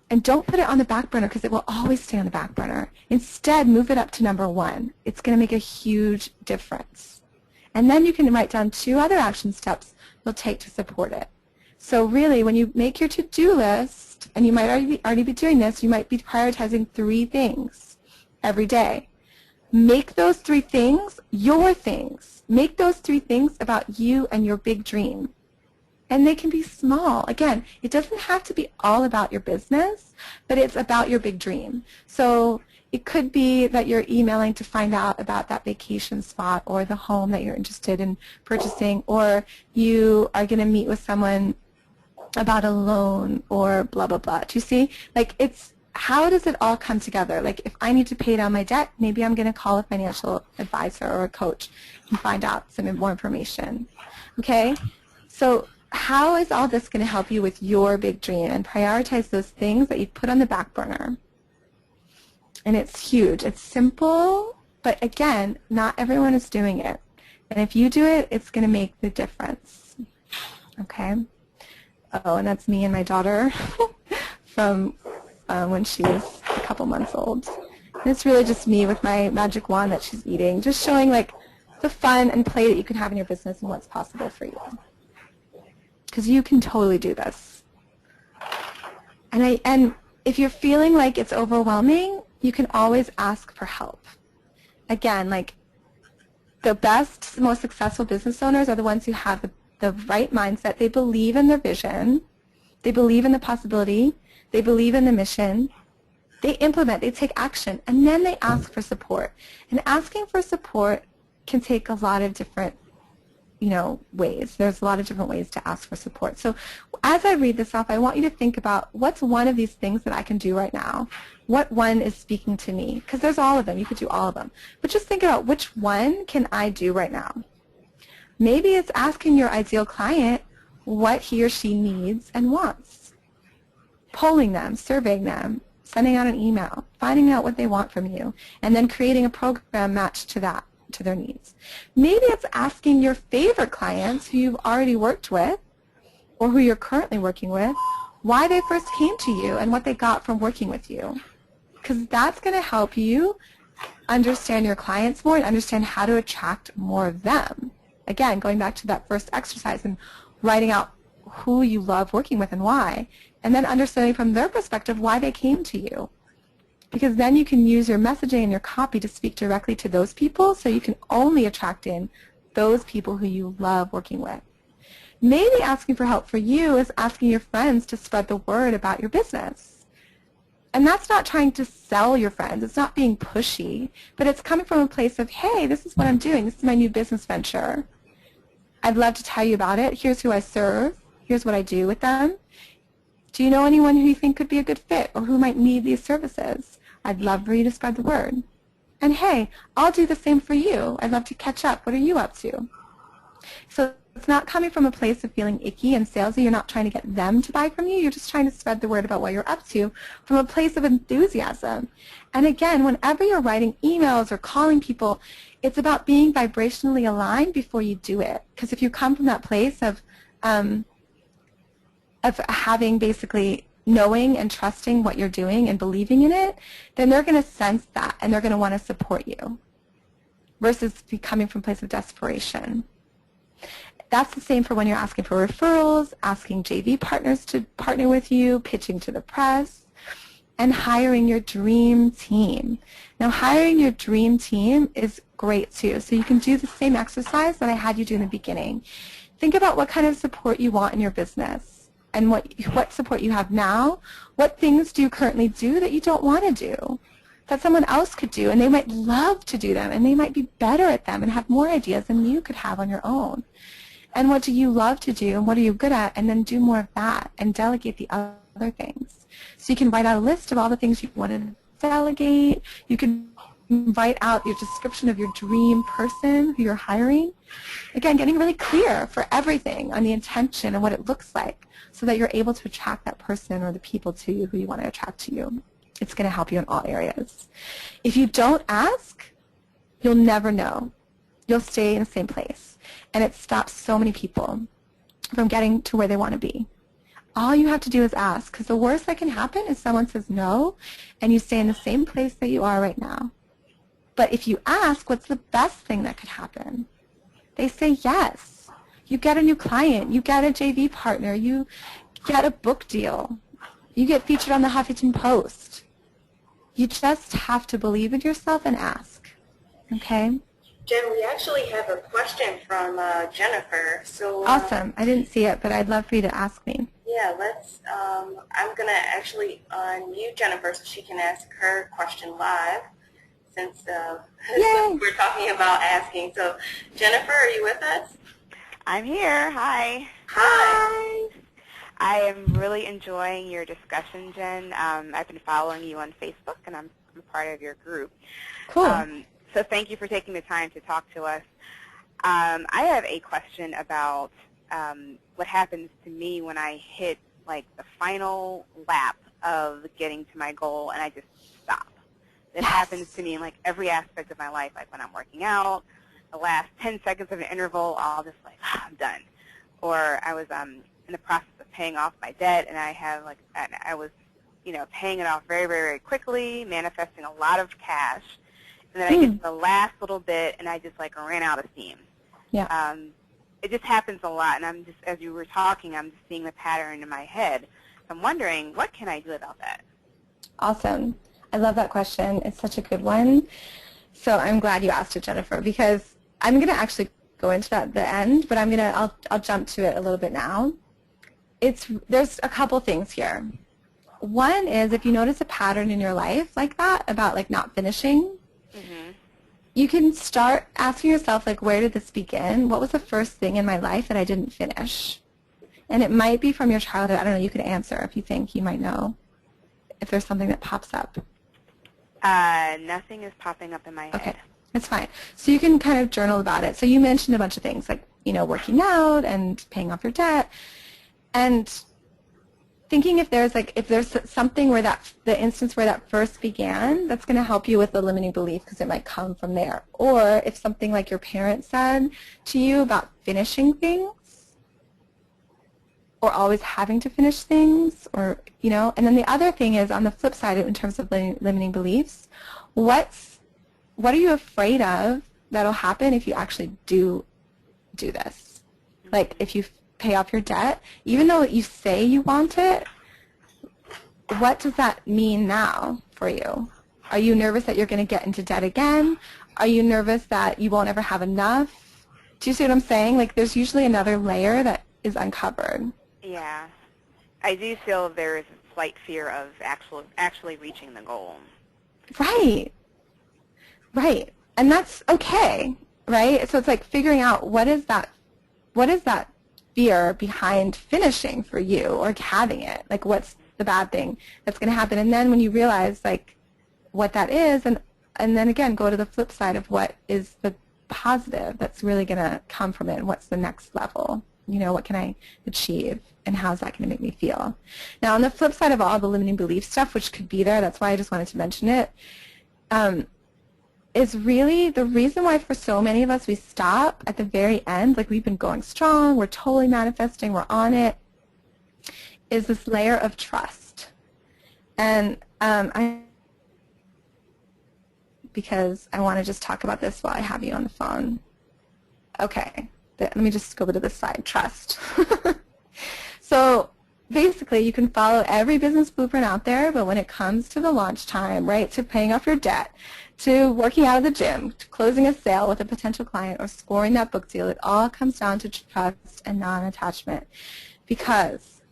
Speaker 2: And don't put it on the back burner because it will always stay on the back burner. Instead, move it up to number one. It's going to make a huge difference. And then you can write down 2 other action steps you'll take to support it. So really, when you make your to-do list, and you might already be doing this, you might be prioritizing 3 things every day. Make those 3 things your things. Make those 3 things about you and your big dream. And they can be small. Again, it doesn't have to be all about your business, but it's about your big dream. So it could be that you're emailing to find out about that vacation spot or the home that you're interested in purchasing, or you are going to meet with someone about a loan or blah, blah, blah. Do you see? Like, it's how does it all come together? Like, if I need to pay down my debt, maybe I'm going to call a financial advisor or a coach and find out some more information. Okay? So how is all this going to help you with your big dream? And prioritize those things that you put on the back burner. And it's huge. It's simple, but again, not everyone is doing it. And if you do it, it's going to make the difference. Okay? Oh, and that's me and my daughter from when she was a couple months old. And it's really just me with my magic wand that she's eating, just showing like the fun and play that you can have in your business and what's possible for you. Because you can totally do this. And if you're feeling like it's overwhelming, you can always ask for help. Again, like the best, most successful business owners are the ones who have the right mindset. They believe in their vision. They believe in the possibility. They believe in the mission. They implement. They take action. And then they ask for support. And asking for support can take a lot of different ways. There's a lot of different ways to ask for support. So as I read this off, I want you to think about what's one of these things that I can do right now. What one is speaking to me? Because there's all of them. You could do all of them. But just think about which one can I do right now. Maybe it's asking your ideal client what he or she needs and wants. Polling them, surveying them, sending out an email, finding out what they want from you, and then creating a program matched to that, to their needs. Maybe it's asking your favorite clients who you've already worked with or who you're currently working with why they first came to you and what they got from working with you. Because that's going to help you understand your clients more and understand how to attract more of them. Again, going back to that first exercise and writing out who you love working with and why, and then understanding from their perspective why they came to you. Because then you can use your messaging and your copy to speak directly to those people, so you can only attract in those people who you love working with. Maybe asking for help for you is asking your friends to spread the word about your business. And that's not trying to sell your friends. It's not being pushy, but it's coming from a place of, hey, this is what I'm doing. This is my new business venture. I'd love to tell you about it. Here's who I serve. Here's what I do with them. Do you know anyone who you think could be a good fit or who might need these services? I'd love for you to spread the word. And hey, I'll do the same for you. I'd love to catch up. What are you up to? So it's not coming from a place of feeling icky and salesy. You're not trying to get them to buy from you. You're just trying to spread the word about what you're up to from a place of enthusiasm. And again, whenever you're writing emails or calling people, it's about being vibrationally aligned before you do it. Because if you come from that place of having basically knowing and trusting what you're doing and believing in it, then they're going to sense that and they're going to want to support you versus coming from a place of desperation. That's the same for when you're asking for referrals, asking JV partners to partner with you, pitching to the press, and hiring your dream team. Now, hiring your dream team is great too. So you can do the same exercise that I had you do in the beginning. Think about what kind of support you want in your business and what support you have now. What things do you currently do that you don't want to do that someone else could do, and they might love to do them, and they might be better at them and have more ideas than you could have on your own. And what do you love to do, and what are you good at, and then do more of that and delegate the other things. So you can write out a list of all the things you want to delegate. You can write out your description of your dream person who you're hiring. Again, getting really clear for everything on the intention and what it looks like so that you're able to attract that person or the people to you who you want to attract to you. It's going to help you in all areas. If you don't ask, you'll never know. You'll stay in the same place. And it stops so many people from getting to where they want to be. All you have to do is ask, because the worst that can happen is someone says no, and you stay in the same place that you are right now. But if you ask, what's the best thing that could happen? They say yes. You get a new client. You get a JV partner. You get a book deal. You get featured on the Huffington Post. You just have to believe in yourself and ask. Okay?
Speaker 1: Jen, we actually have a question from Jennifer. So
Speaker 2: awesome. I didn't see it, but I'd love for you to ask me.
Speaker 1: Yeah, let's, I'm going to actually unmute Jennifer so she can ask her question live since we're talking about asking. So Jennifer, are you with us?
Speaker 3: I'm here. Hi.
Speaker 1: Hi.
Speaker 3: I am really enjoying your discussion, Jen. I've been following you on Facebook, and I'm a part of your group.
Speaker 2: Cool.
Speaker 3: So thank you for taking the time to talk to us. I have a question about what happens to me when I hit like the final lap of getting to my goal and I just stop. It happens to me in like every aspect of my life, like when I'm working out, the last 10 seconds of an interval, I'll just like, I'm done. Or I was in the process of paying off my debt, and I was, paying it off very, very, very quickly, manifesting a lot of cash. And then I get to the last little bit, and I just like ran out of steam.
Speaker 2: Yeah.
Speaker 3: It just happens a lot, and I'm just, as you were talking, I'm just seeing the pattern in my head. So I'm wondering, what can I do about that?
Speaker 2: Awesome. I love that question. It's such a good one. So I'm glad you asked it, Jennifer, because I'm going to actually go into that at the end, but I'll jump to it a little bit now. There's a couple things here. One is if you notice a pattern in your life like that, about like not finishing, you can start asking yourself, like, where did this begin? What was the first thing in my life that I didn't finish? And it might be from your childhood. I don't know. You could answer if you think you might know if there's something that pops up.
Speaker 3: Nothing is popping up in my head.
Speaker 2: Okay, that's fine. So you can kind of journal about it. So you mentioned a bunch of things like, working out and paying off your debt, and thinking if there's something where the instance where that first began, that's going to help you with the limiting belief because it might come from there. Or if something like your parents said to you about finishing things, or always having to finish things, or, and then the other thing is on the flip side in terms of limiting beliefs, what are you afraid of that'll happen if you actually do this? Like if you pay off your debt, even though you say you want it, what does that mean now for you? Are you nervous that you're going to get into debt again? Are you nervous that you won't ever have enough? Do you see what I'm saying? Like there's usually another layer that is uncovered.
Speaker 3: Yeah. I do feel there is a slight fear of actually reaching the goal.
Speaker 2: Right. Right. And that's okay, right? So it's like figuring out what is that fear behind finishing for you or having it? Like, what's the bad thing that's going to happen? And then when you realize, like, what that is, and then again, go to the flip side of what is the positive that's really going to come from it, and what's the next level? You know, what can I achieve, and how's that going to make me feel? Now, on the flip side of all the limiting belief stuff, which could be there, that's why I just wanted to mention it, is really the reason why for so many of us we stop at the very end, like we've been going strong, we're totally manifesting, we're on it, is this layer of trust. And because I want to just talk about this while I have you on the phone. Okay, let me just go to this side, trust. So basically, you can follow every business blueprint out there, but when it comes to the launch time, right, to paying off your debt, to working out of the gym, to closing a sale with a potential client, or scoring that book deal, it all comes down to trust and non-attachment, because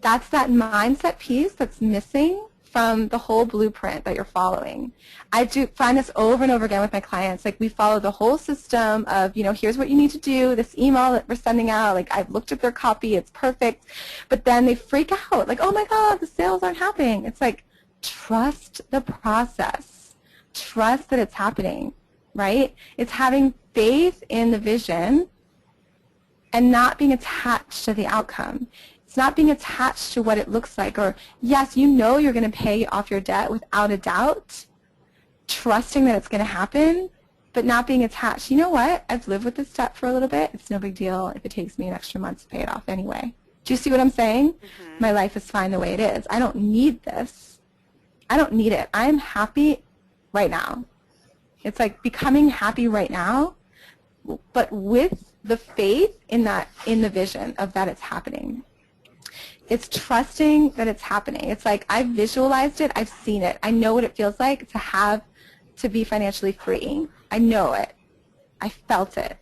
Speaker 2: that's that mindset piece that's missing from the whole blueprint that you're following. I do find this over and over again with my clients. Like, we follow the whole system of, you know, here's what you need to do, this email that we're sending out, like, I've looked at their copy, it's perfect. But then they freak out, like, oh my God, the sales aren't happening. It's like, trust the process. Trust that it's happening, right? It's having faith in the vision and not being attached to the outcome. It's not being attached to what it looks like, or yes, you know you're going to pay off your debt without a doubt, trusting that it's going to happen, but not being attached. You know what? I've lived with this debt for a little bit. It's no big deal if it takes me an extra month to pay it off anyway. Do you see what I'm saying? Mm-hmm. My life is fine the way it is. I don't need this. I don't need it. I'm happy right now. It's like becoming happy right now, but with the faith in the vision of that it's happening. It's trusting that it's happening. It's like, I've visualized it, I've seen it. I know what it feels like to be financially free. I know it. I felt it.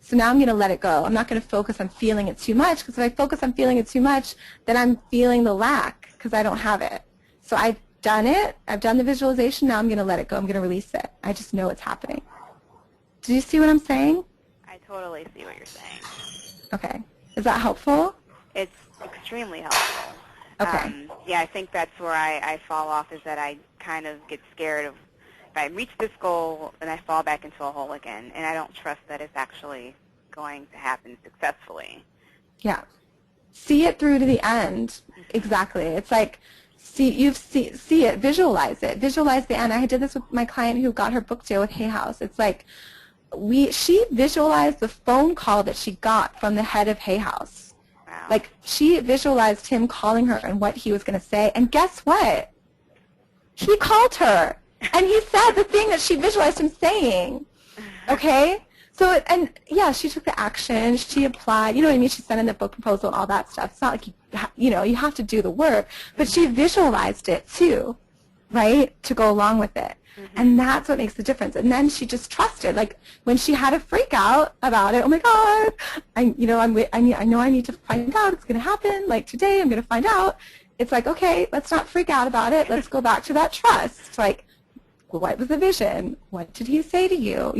Speaker 2: So now I'm going to let it go. I'm not going to focus on feeling it too much, because if I focus on feeling it too much, then I'm feeling the lack because I don't have it. So I've done it. I've done the visualization. Now I'm going to let it go. I'm going to release it. I just know it's happening. Do you see what I'm saying?
Speaker 3: I totally see what you're saying.
Speaker 2: Okay. Is that helpful?
Speaker 3: It's extremely helpful.
Speaker 2: Okay.
Speaker 3: Yeah, I think that's where I fall off, is that I kind of get scared of, if I reach this goal, then I fall back into a hole again, and I don't trust that it's actually going to happen successfully.
Speaker 2: Yeah. See it through to the end. Exactly. It's like, see it, visualize it. Visualize the end. I did this with my client who got her book deal with Hay House. It's like, she visualized the phone call that she got from the head of Hay House.
Speaker 3: Wow.
Speaker 2: Like, she visualized him calling her and what he was going to say. And guess what? He called her. And he said the thing that she visualized him saying. Okay? So, and yeah, she took the action. She applied. You know what I mean? She sent in the book proposal and all that stuff. It's not like, you have to do the work. But she visualized it too, right, to go along with it. Mm-hmm. And that's what makes the difference. And then she just trusted. Like, when she had a freak out about it, oh my God, I know I need to find out. It's going to happen. Like, today I'm going to find out. It's like, okay, let's not freak out about it. Let's go back to that trust. Like, what was the vision? What did he say to you?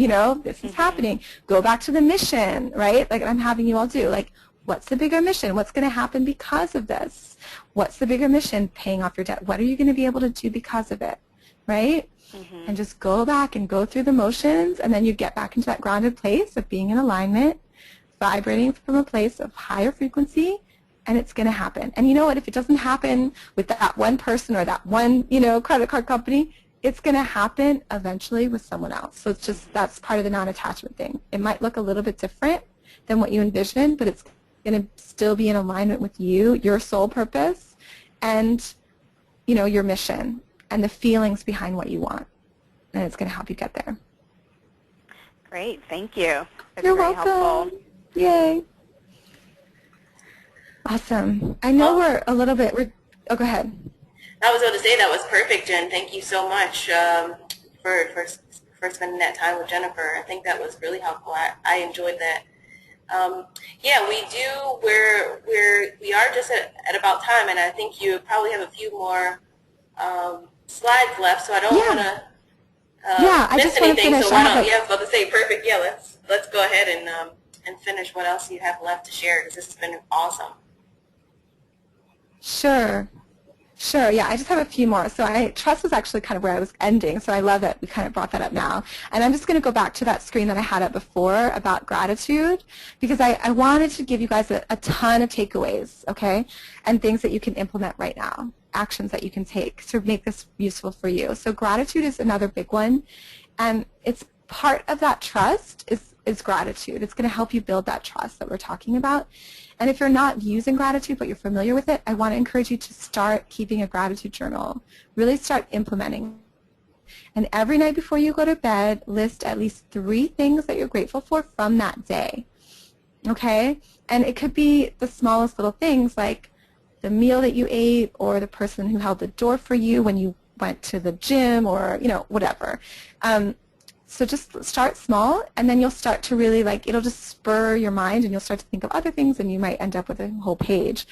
Speaker 2: This is happening. Go back to the mission, right? Like I'm having you all do. Like, what's the bigger mission? What's going to happen because of this? What's the bigger mission? Paying off your debt. What are you going to be able to do because of it, right? Mm-hmm. And just go back and go through the motions, and then you get back into that grounded place of being in alignment, vibrating from a place of higher frequency, and it's going to happen. And you know what? If it doesn't happen with that one person or that one, credit card company, it's going to happen eventually with someone else. So it's just, that's part of the non-attachment thing. It might look a little bit different than what you envisioned, but it's going to still be in alignment with you, your soul purpose, and, your mission and the feelings behind what you want. And it's going to help you get there.
Speaker 3: Great. Thank you. That's
Speaker 2: You're
Speaker 3: very
Speaker 2: welcome.
Speaker 3: helpful.
Speaker 2: Yay. Awesome. I know we're a little bit, oh, go ahead.
Speaker 1: I was going to say that was perfect, Jen. Thank you so much for spending that time with Jennifer. I think that was really helpful. I enjoyed that. Yeah, we do. We are just at about time, and I think you probably have a few more slides left, so I don't want
Speaker 2: Yeah.
Speaker 1: to
Speaker 2: Yeah, I
Speaker 1: miss
Speaker 2: just want to
Speaker 1: anything.
Speaker 2: finish.
Speaker 1: So
Speaker 2: I
Speaker 1: why
Speaker 2: have
Speaker 1: don't
Speaker 2: like,
Speaker 1: you? I was about to say perfect. Yeah, let's go ahead and finish what else you have left to share, because this has been awesome.
Speaker 2: sure. Sure, yeah, I just have a few more. So trust was actually kind of where I was ending, so I love that we kind of brought that up now. And I'm just going to go back to that screen that I had up before about gratitude, because I wanted to give you guys a ton of takeaways, okay, and things that you can implement right now, actions that you can take to make this useful for you. So gratitude is another big one, and it's part of that trust is gratitude. It's going to help you build that trust that we're talking about. And if you're not using gratitude but you're familiar with it, I want to encourage you to start keeping a gratitude journal. Really start implementing. And every night before you go to bed, list at least 3 things that you're grateful for from that day. Okay? And it could be the smallest little things like the meal that you ate, or the person who held the door for you when you went to the gym, or, whatever. So just start small, and then you'll start to really, it'll just spur your mind, and you'll start to think of other things, and you might end up with a whole page.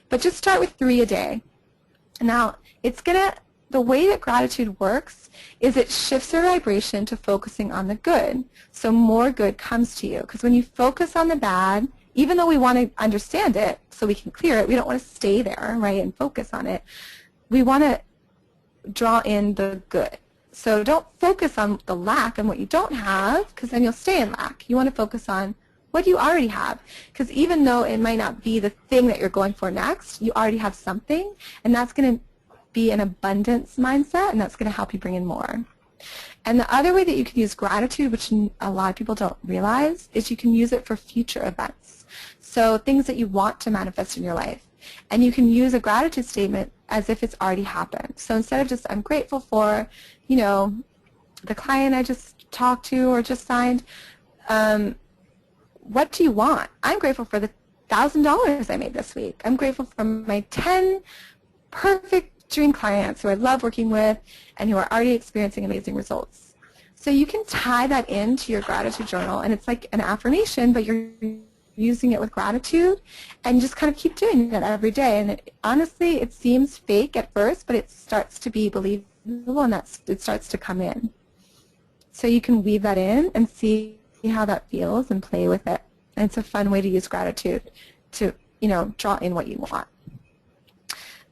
Speaker 2: But just start with 3 a day. Now, the way that gratitude works is it shifts your vibration to focusing on the good. So more good comes to you. Because when you focus on the bad, even though we want to understand it so we can clear it, we don't want to stay there, right, and focus on it. We want to draw in the good. So don't focus on the lack and what you don't have, because then you'll stay in lack. You want to focus on what you already have, because even though it might not be the thing that you're going for next, you already have something, and that's going to be an abundance mindset, and that's going to help you bring in more. And the other way that you can use gratitude, which a lot of people don't realize, is you can use it for future events. So things that you want to manifest in your life. And you can use a gratitude statement as if it's already happened. So instead of just, I'm grateful for, the client I just talked to or just signed, what do you want? I'm grateful for the $1,000 I made this week. I'm grateful for my 10 perfect dream clients who I love working with and who are already experiencing amazing results. So you can tie that into your gratitude journal, and it's like an affirmation, but you're using it with gratitude, and just kind of keep doing that every day. And honestly, it seems fake at first, but it starts to be believable, and it starts to come in. So you can weave that in and see how that feels and play with it. And it's a fun way to use gratitude to, draw in what you want.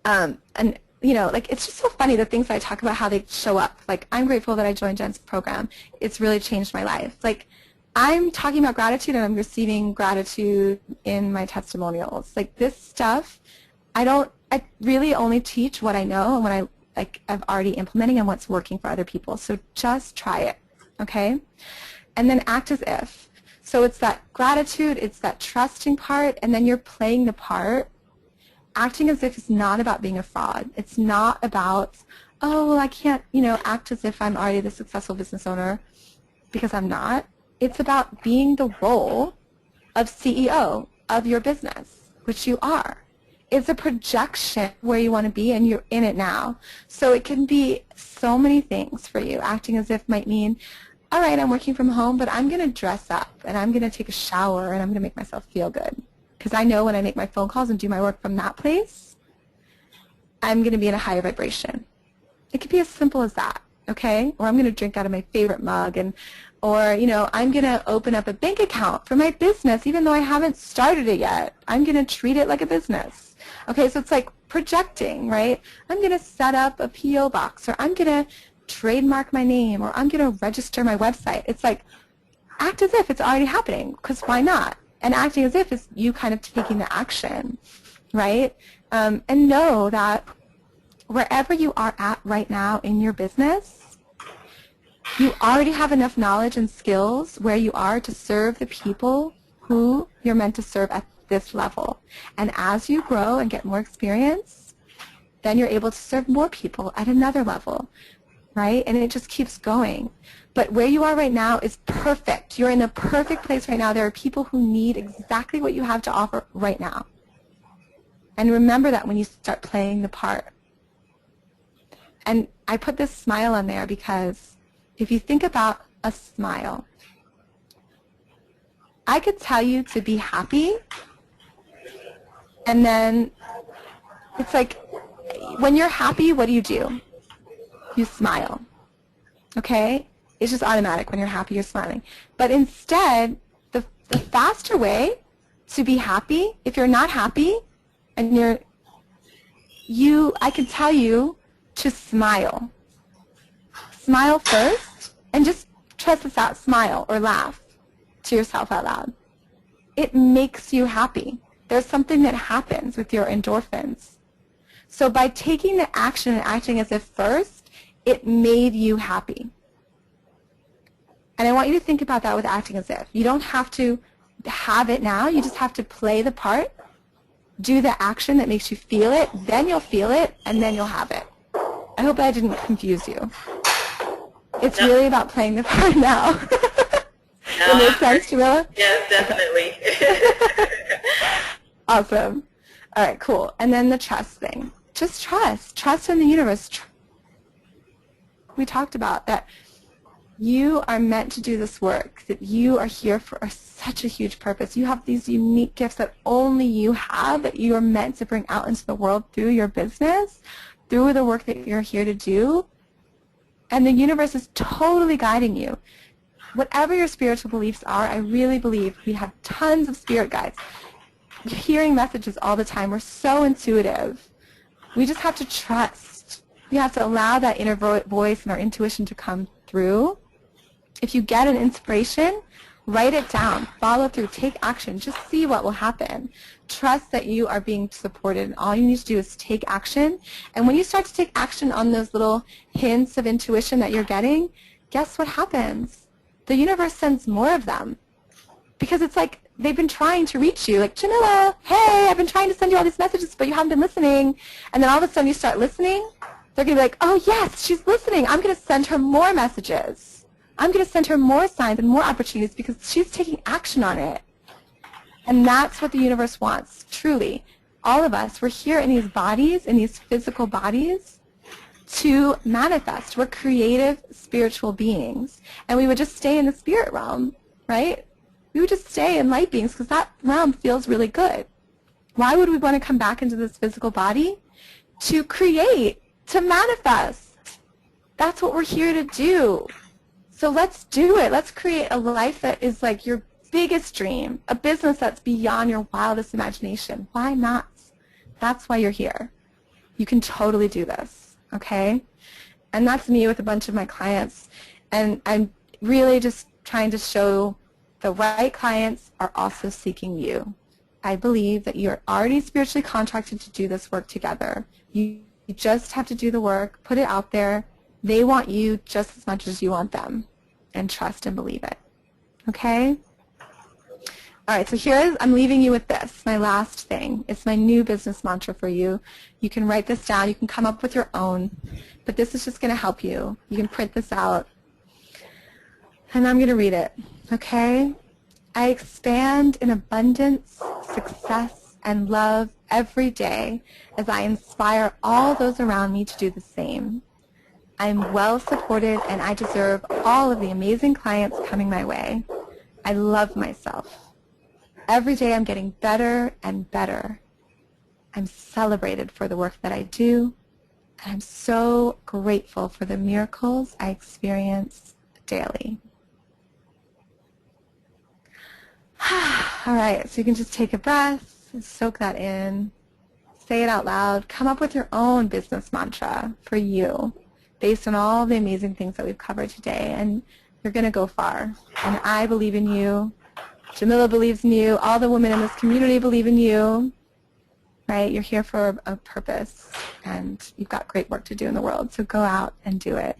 Speaker 2: And it's just so funny, the things that I talk about, how they show up. Like, I'm grateful that I joined Jen's program. It's really changed my life. Like, I'm talking about gratitude, and I'm receiving gratitude in my testimonials. Like, this stuff, I really only teach what I know and what I've already implementing and what's working for other people. So just try it, okay? And then act as if. So it's that gratitude, it's that trusting part, and then you're playing the part. Acting as if is not about being a fraud. It's not about, oh, well, I can't, act as if I'm already the successful business owner, because I'm not. It's about being the role of CEO of your business, which you are. It's a projection where you want to be, and you're in it now. So it can be so many things for you. Acting as if might mean, all right, I'm working from home, but I'm going to dress up, and I'm going to take a shower, and I'm going to make myself feel good. Because I know when I make my phone calls and do my work from that place, I'm going to be in a higher vibration. It could be as simple as that, okay? Or I'm going to drink out of my favorite mug, or I'm going to open up a bank account for my business even though I haven't started it yet. I'm going to treat it like a business. Okay, so it's like projecting, right? I'm going to set up a P.O. box, or I'm going to trademark my name, or I'm going to register my website. It's like, act as if it's already happening, because why not? And acting as if is you kind of taking the action, right? And know that wherever you are at right now in your business, you already have enough knowledge and skills where you are to serve the people who you're meant to serve at this level. And as you grow and get more experience, then you're able to serve more people at another level, right? And it just keeps going. But where you are right now is perfect. You're in a perfect place right now. There are people who need exactly what you have to offer right now. And remember that when you start playing the part. And I put this smile on there because if you think about a smile, I could tell you to be happy, and then it's like when you're happy, what do? You smile, okay? It's just automatic. When you're happy, you're smiling. But instead, the faster way to be happy, if you're not happy and I can tell you to smile. Smile first and just test this out. Smile or laugh to yourself out loud. It makes you happy. There's something that happens with your endorphins. So by taking the action and acting as if first, it made you happy. And I want you to think about that with acting as if. You don't have to have it now. You just have to play the part, do the action that makes you feel it, then you'll feel it, and then you'll have it. I hope I didn't confuse you. It's really about playing the part now.
Speaker 1: No,
Speaker 2: Does that make sense, Jamila?
Speaker 1: Yes, definitely.
Speaker 2: Awesome. All right, cool. And then the trust thing. Just trust. Trust in the universe. We talked about that you are meant to do this work, that you are here for such a huge purpose. You have these unique gifts that only you have, that you are meant to bring out into the world through your business, through the work that you're here to do. And the universe is totally guiding you. Whatever your spiritual beliefs are, I really believe we have tons of spirit guides. You're hearing messages all the time. We're so intuitive. We just have to trust. We have to allow that inner voice and our intuition to come through. If you get an inspiration, write it down, follow through, take action, just see what will happen. Trust that you are being supported, and all you need to do is take action. And when you start to take action on those little hints of intuition that you're getting, guess what happens? The universe sends more of them. Because it's like they've been trying to reach you, like, Jamila, hey, I've been trying to send you all these messages, but you haven't been listening. And then all of a sudden you start listening, they're going to be like, oh, yes, she's listening. I'm going to send her more messages. I'm going to send her more signs and more opportunities because she's taking action on it. And that's what the universe wants, truly. All of us, we're here in these bodies, in these physical bodies, to manifest. We're creative, spiritual beings. And we would just stay in the spirit realm, right? We would just stay in light beings because that realm feels really good. Why would we want to come back into this physical body? To create, to manifest. That's what we're here to do. So let's do it. Let's create a life that is like your biggest dream, a business that's beyond your wildest imagination. Why not? That's why you're here. You can totally do this, okay? And that's me with a bunch of my clients. And I'm really just trying to show the right clients are also seeking you. I believe that you're already spiritually contracted to do this work together. You just have to do the work, put it out there. They want you just as much as you want them. And trust and believe it. Okay? All right, so I'm leaving you with this, my last thing. It's my new business mantra for you. You can write this down. You can come up with your own. But this is just going to help you. You can print this out. And I'm going to read it. Okay? I expand in abundance, success, and love every day as I inspire all those around me to do the same. I'm well supported and I deserve all of the amazing clients coming my way. I love myself. Every day I'm getting better and better. I'm celebrated for the work that I do, and I'm so grateful for the miracles I experience daily. All right, so you can just take a breath, soak that in, say it out loud, come up with your own business mantra for you based on all the amazing things that we've covered today, and you're going to go far. And I believe in you. Jamila believes in you. All the women in this community believe in you. Right? You're here for a purpose, and you've got great work to do in the world, so go out and do it.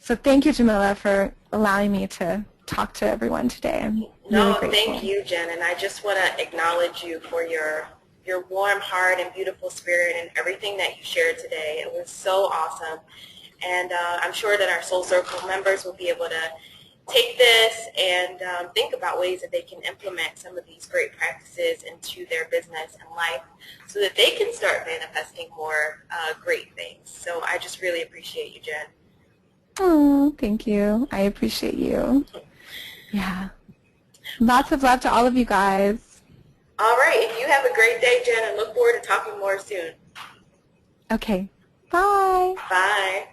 Speaker 2: So thank you, Jamila, for allowing me to talk to everyone today. I'm really grateful.
Speaker 1: Thank you, Jen, and I just want to acknowledge you for your warm heart and beautiful spirit and everything that you shared today. It was so awesome, and I'm sure that our Soul Circle members will be able to take this and think about ways that they can implement some of these great practices into their business and life so that they can start manifesting more great things. So I just really appreciate you, Jen.
Speaker 2: Oh, thank you. I appreciate you. Yeah. Lots of love to all of you guys.
Speaker 1: All right, and you have a great day, Jen, and look forward to talking more soon.
Speaker 2: Okay. Bye.
Speaker 1: Bye.